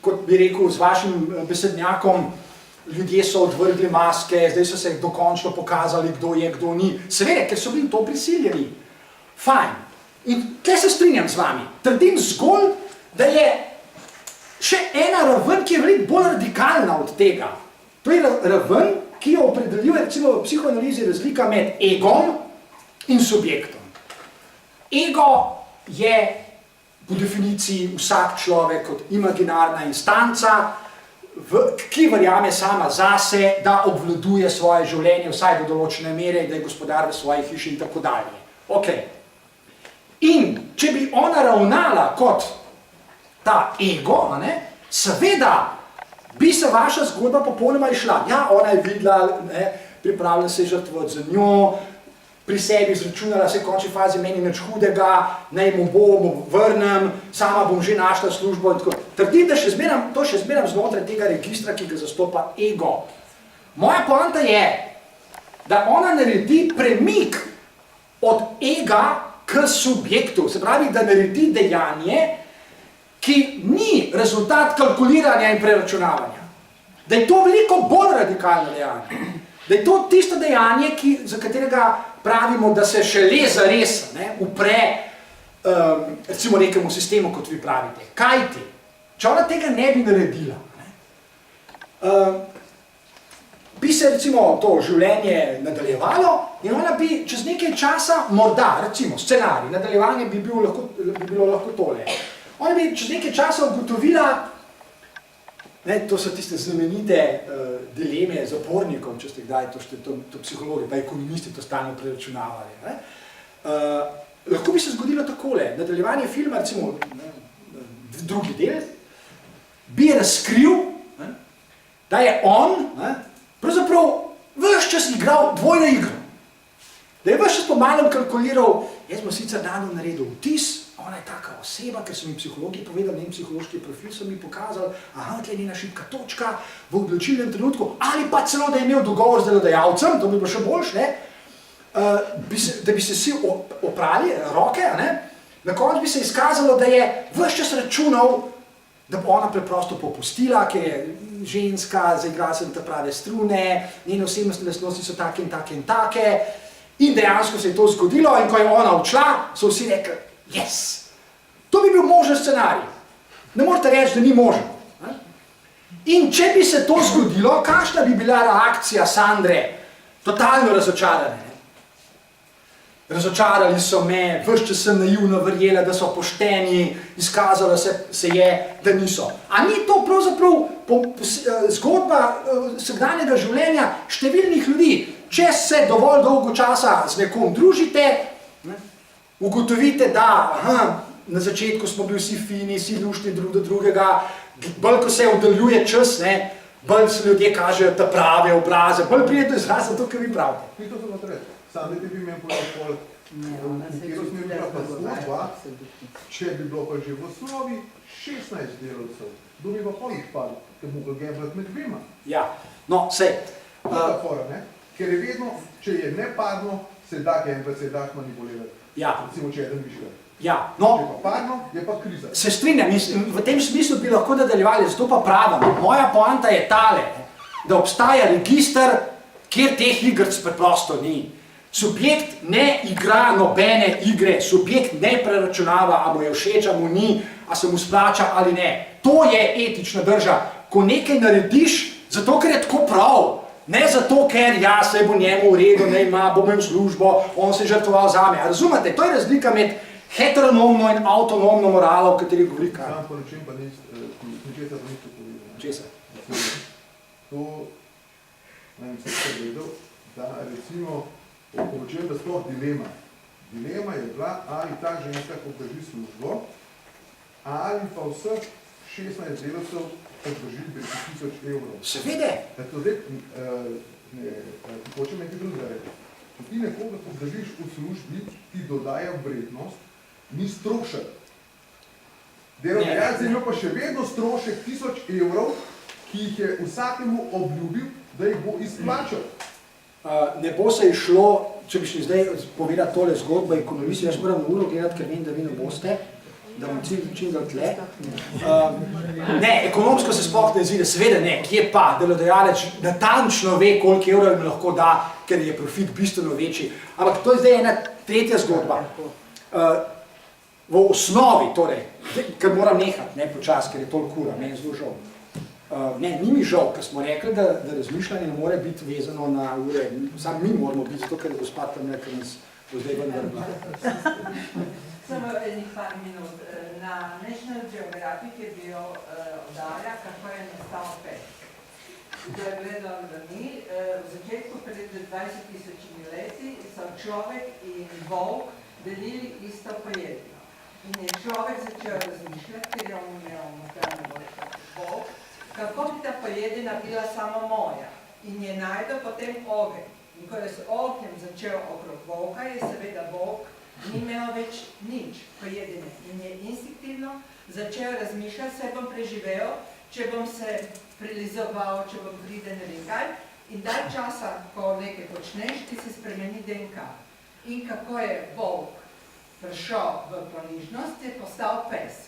Kot bi rekel z vašim besednjakom, ljudje so odvrgli maske, zdaj so se dokončno pokazali, kdo je, kdo ni. Seveda, ker so bili to prisiljeni. Fajn. In tukaj se strinjam z vami. Trdim zgolj, da je še ena raven, ki je veliko bolj radikalna od tega. To je raven, ki jo opredeljuje recimo v psihoanalizi razlika med egom in subjektom. Ego je po definiciji vsak človek kot imaginarna instanca, ki verjame sama zase, da obvladuje svoje življenje vsaj do določene mere, da je gospodar v svoji hiši in tako dalje. Okay. In če bi ona ravnala kot ta ego, seveda bi se vaša zgodba popolnoma išla. Ja, ona je videla, pripravljala se je žrtvovati za njo, pri sebi izračunala se v končni fazi meni nič hudega, naj mu bom, vrnem, sama bom že našla službo in tako. Trdim, da to še zmeram znotraj tega registra, ki ga zastopa ego. Moja poanta je, da ona naredi premik od ega k subjektu, se pravi, da naredi dejanje, ki ni rezultat kalkuliranja in preračunavanja. Da je to veliko bolj radikalno dejanje. Da je to tisto dejanje, za katerega pravimo, da se šele zares upre recimo nekemu sistemu, kot vi pravite. Kaj ti? Če ona tega ne bi naredila, bi se recimo to življenje nadaljevalo in ona bi čez nekaj časa, morda, recimo scenarij, nadaljevanje bi bilo lahko tole. Ona bi čez nekaj časa ugotovila, to so tiste znamenite dileme zapornikov, če ste kdaj, to psihologi, pa ekonomisti to stalno preračunavali. Lahko bi se zgodilo takole, nadaljevanje filma, recimo drugi del, bi razkril, da je on pravzaprav ves čas igral dvojno igro. Da je ves čas po malem kalkuliral, jaz bom sicer danes naredil vtis, ona je taka oseba, ker so mi psihologi povedali, njen psihološki profil so mi pokazali, aha, tle je njena šibka točka v odločilnem trenutku, ali pa celo, da je imel dogovor z delodajalcem, to bi bilo še boljše, da bi se vsi oprali roke, na koncu bi se izkazalo, da je ves čas računal, da bo ona preprosto popustila, ker je ženska, zaigrala se na te prave strune, njene osebnostne lastnosti so take in take in take, in dejansko se je to zgodilo in ko je ona odšla, so vsi rekli, yes! To bi bil možen scenarij. Ne morete reči, da ni možen. In če bi se to zgodilo, kakšna bi bila reakcija Sandre? Totalno razočarane. Razočarali so me, ves čas sem naivno verjela, da so pošteni, izkazalo se je, da niso. A ni to pravzaprav zgodba vsakdanjega življenja številnih ljudi? Če se dovolj dolgo časa z nekom družite, ugotovite, da na začetku smo bili vsi fini, vsi luštni drug do drugega, bolj ko se oddaljuje čas, bolj se ljudje kažejo te prave obraze, bolj pride do izraza to, kar vi pravite. Ni to zelo treba. Sam da ti bi imel pol, kjer smo imeli pa zgodba, če bi bilo pa že v osnovi 16 delavcev, kdo bi pa pol odpali, ker bo ga gebrat med dvema. Ja, no, sej. Ker je vedno, če je neparno, se da gebrat, se da manipulirati. Ja. Recimo, če eden bi šel. Ja, no. Če pa parno, je pa kriza. Se strinjam, v tem smislu bi lahko nadaljevali, zato pa pravim. Moja poanta je tale, da obstaja register, kjer teh igrc preprosto ni. Subjekt ne igra nobene igre, subjekt ne preračunava, a mu je všeč, a mu ni, a se mu splača ali ne. To je etična drža, ko nekaj narediš, zato ker je tako prav, ne zato ker ja, se bo njemu v redu, ne ima, bo imel službo, on se žrtvoval zame. A razumete, to je razlika med heteronomno in avtonomno moralo, o kateri govori Kant. Sam poročim pa ničesar pa niste povedali. Česa? To, ne vem, sem povedal, da recimo poročim, da sploh dilema. Dilema je bila, ali ta ženska obdrži službo, ali pa vseh 16 delavcev obdrži 10.000 evrov. Seveda. To zdaj, hočem nekaj drugega reči. Če ti nekoga obdržiš v službi, ti dodaja vrednost, ni strošek. Delodajalec je imel pa še vedno strošek 1000 evrov, ki jih je vsakemu obljubil, da jih bo izplačal. Ne bo se išlo, če bi šli zdaj povedati tole zgodbo ekonomisti, jaz moram uro gledati, ker vem, da vi ne boste, da bom čim ga tle. Ne, ekonomsko se sploh ne zide, seveda ne, kje pa, delodajalec natančno ve, koliko evrov jim lahko da, ker je profit bistveno večji. Ampak to je zdaj ena tretja zgodba. V osnovi, torej, ker moram nehati, ne počas, ker je toliko ura, meni zelo žal. Ne, ni mi žal, ker smo rekli, da razmišljanje ne more biti vezano na ure, sam mi moramo biti, zato ker je gospod tam nekaj nas bo zdaj vendar. Samo enih par minut. Na National Geographic je bil oddaja, kako je nastal pes. Kdo je gledal dani, v začetku pred 20.000 leti so človek in volk delili isto pojedino. In je človek začel razmišljati, ker je on imel možgane volk, kako bi ta pojedina bila samo moja. In je najdel potem ogenj. In ko je s ognjem začel okrog volka, je seveda volk ni imel več nič pojedine. In je instinktivno začel razmišljati, se bom preživel, če bom se prilizoval, če bom pride ne vem kaj. In daj časa, ko nekaj počneš, ti se spremeni DNK. In kako je volk prišel v ponižnost, je postal pes.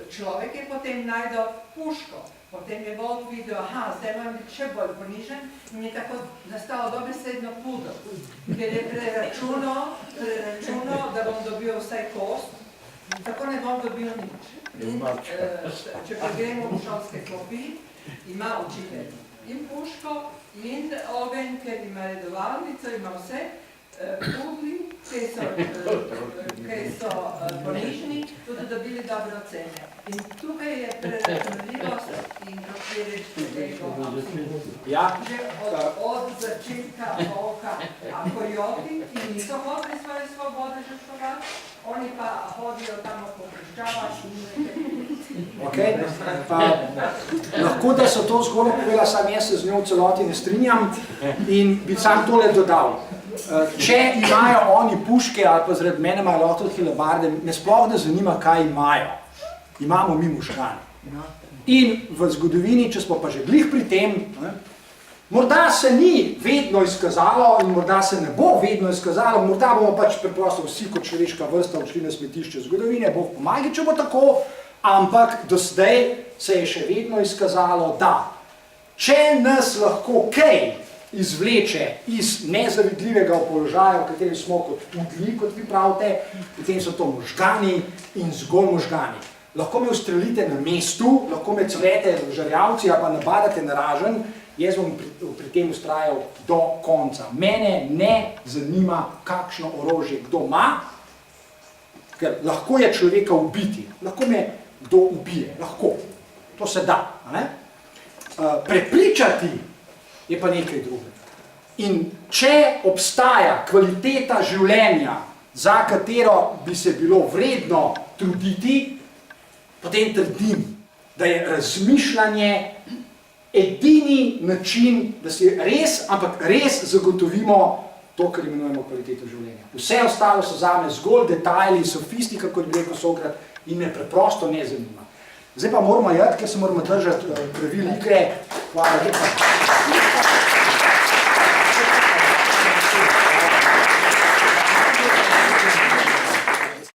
Človek je potem najdel puško. Potem je volk videl, aha, zdaj moram biti še bolj ponižen in je tako nastalo dobesedno pudel, ker je preračunal, da bom dobil vsaj kost, tako ne bom dobil nič. In če pa gremo v šolske klopi, ima učitelj in puško, in ogenj, ker ima redovalnico, ima vse, pudli, ki so ponižni, tudi dobili dobre ocene. In tukaj je preračunljivost in dokler tega že od začetka volka. A kojoki, ki niso hodili svoje svobode žrtvovati, oni pa hodijo tam po hruščavah in lahko, da so to zgodbo povedala, sam jaz se z njo v celoti ne strinjam in bi sam tole dodal. Če imajo oni puške ali pa zaradi mene imajo lahko hilabarde, me sploh ne zanima, kaj imajo. Imamo mi možgane. In v zgodovini, če smo pa že glih pri tem, morda se ni vedno izkazalo in morda se ne bo vedno izkazalo, morda bomo pač preprosto vsi kot človeška vrsta odšli na smetišče zgodovine, Bog pomagi, če bo tako, ampak do zdaj se je še vedno izkazalo, da če nas lahko kaj izvleče iz nezavidljivega položaja, v katerem smo kot pudli, kot vi pravite, potem so to možgani in zgolj možgani. Lahko me ustrelite na mestu, lahko me cvete žarjavci ali pa nabadate na ražen, jaz bom pri tem ustrajal do konca. Mene ne zanima, kakšno orožje kdo ima, ker lahko je človeka ubiti, lahko me kdo ubije, lahko. To se da. Prepričati je pa nekaj drugega. In če obstaja kvaliteta življenja, za katero bi se bilo vredno truditi, potem trdim, da je razmišljanje edini način, da si res, ampak res zagotovimo to, kar imenujemo kvaliteto življenja. Vse ostalo so zame zgolj detajli, sofistika, kot bi rekel Sokrat, in me preprosto ne zanima. Zdaj pa moramo jeti, ker se moramo držati pravil igre. Hvala lepa.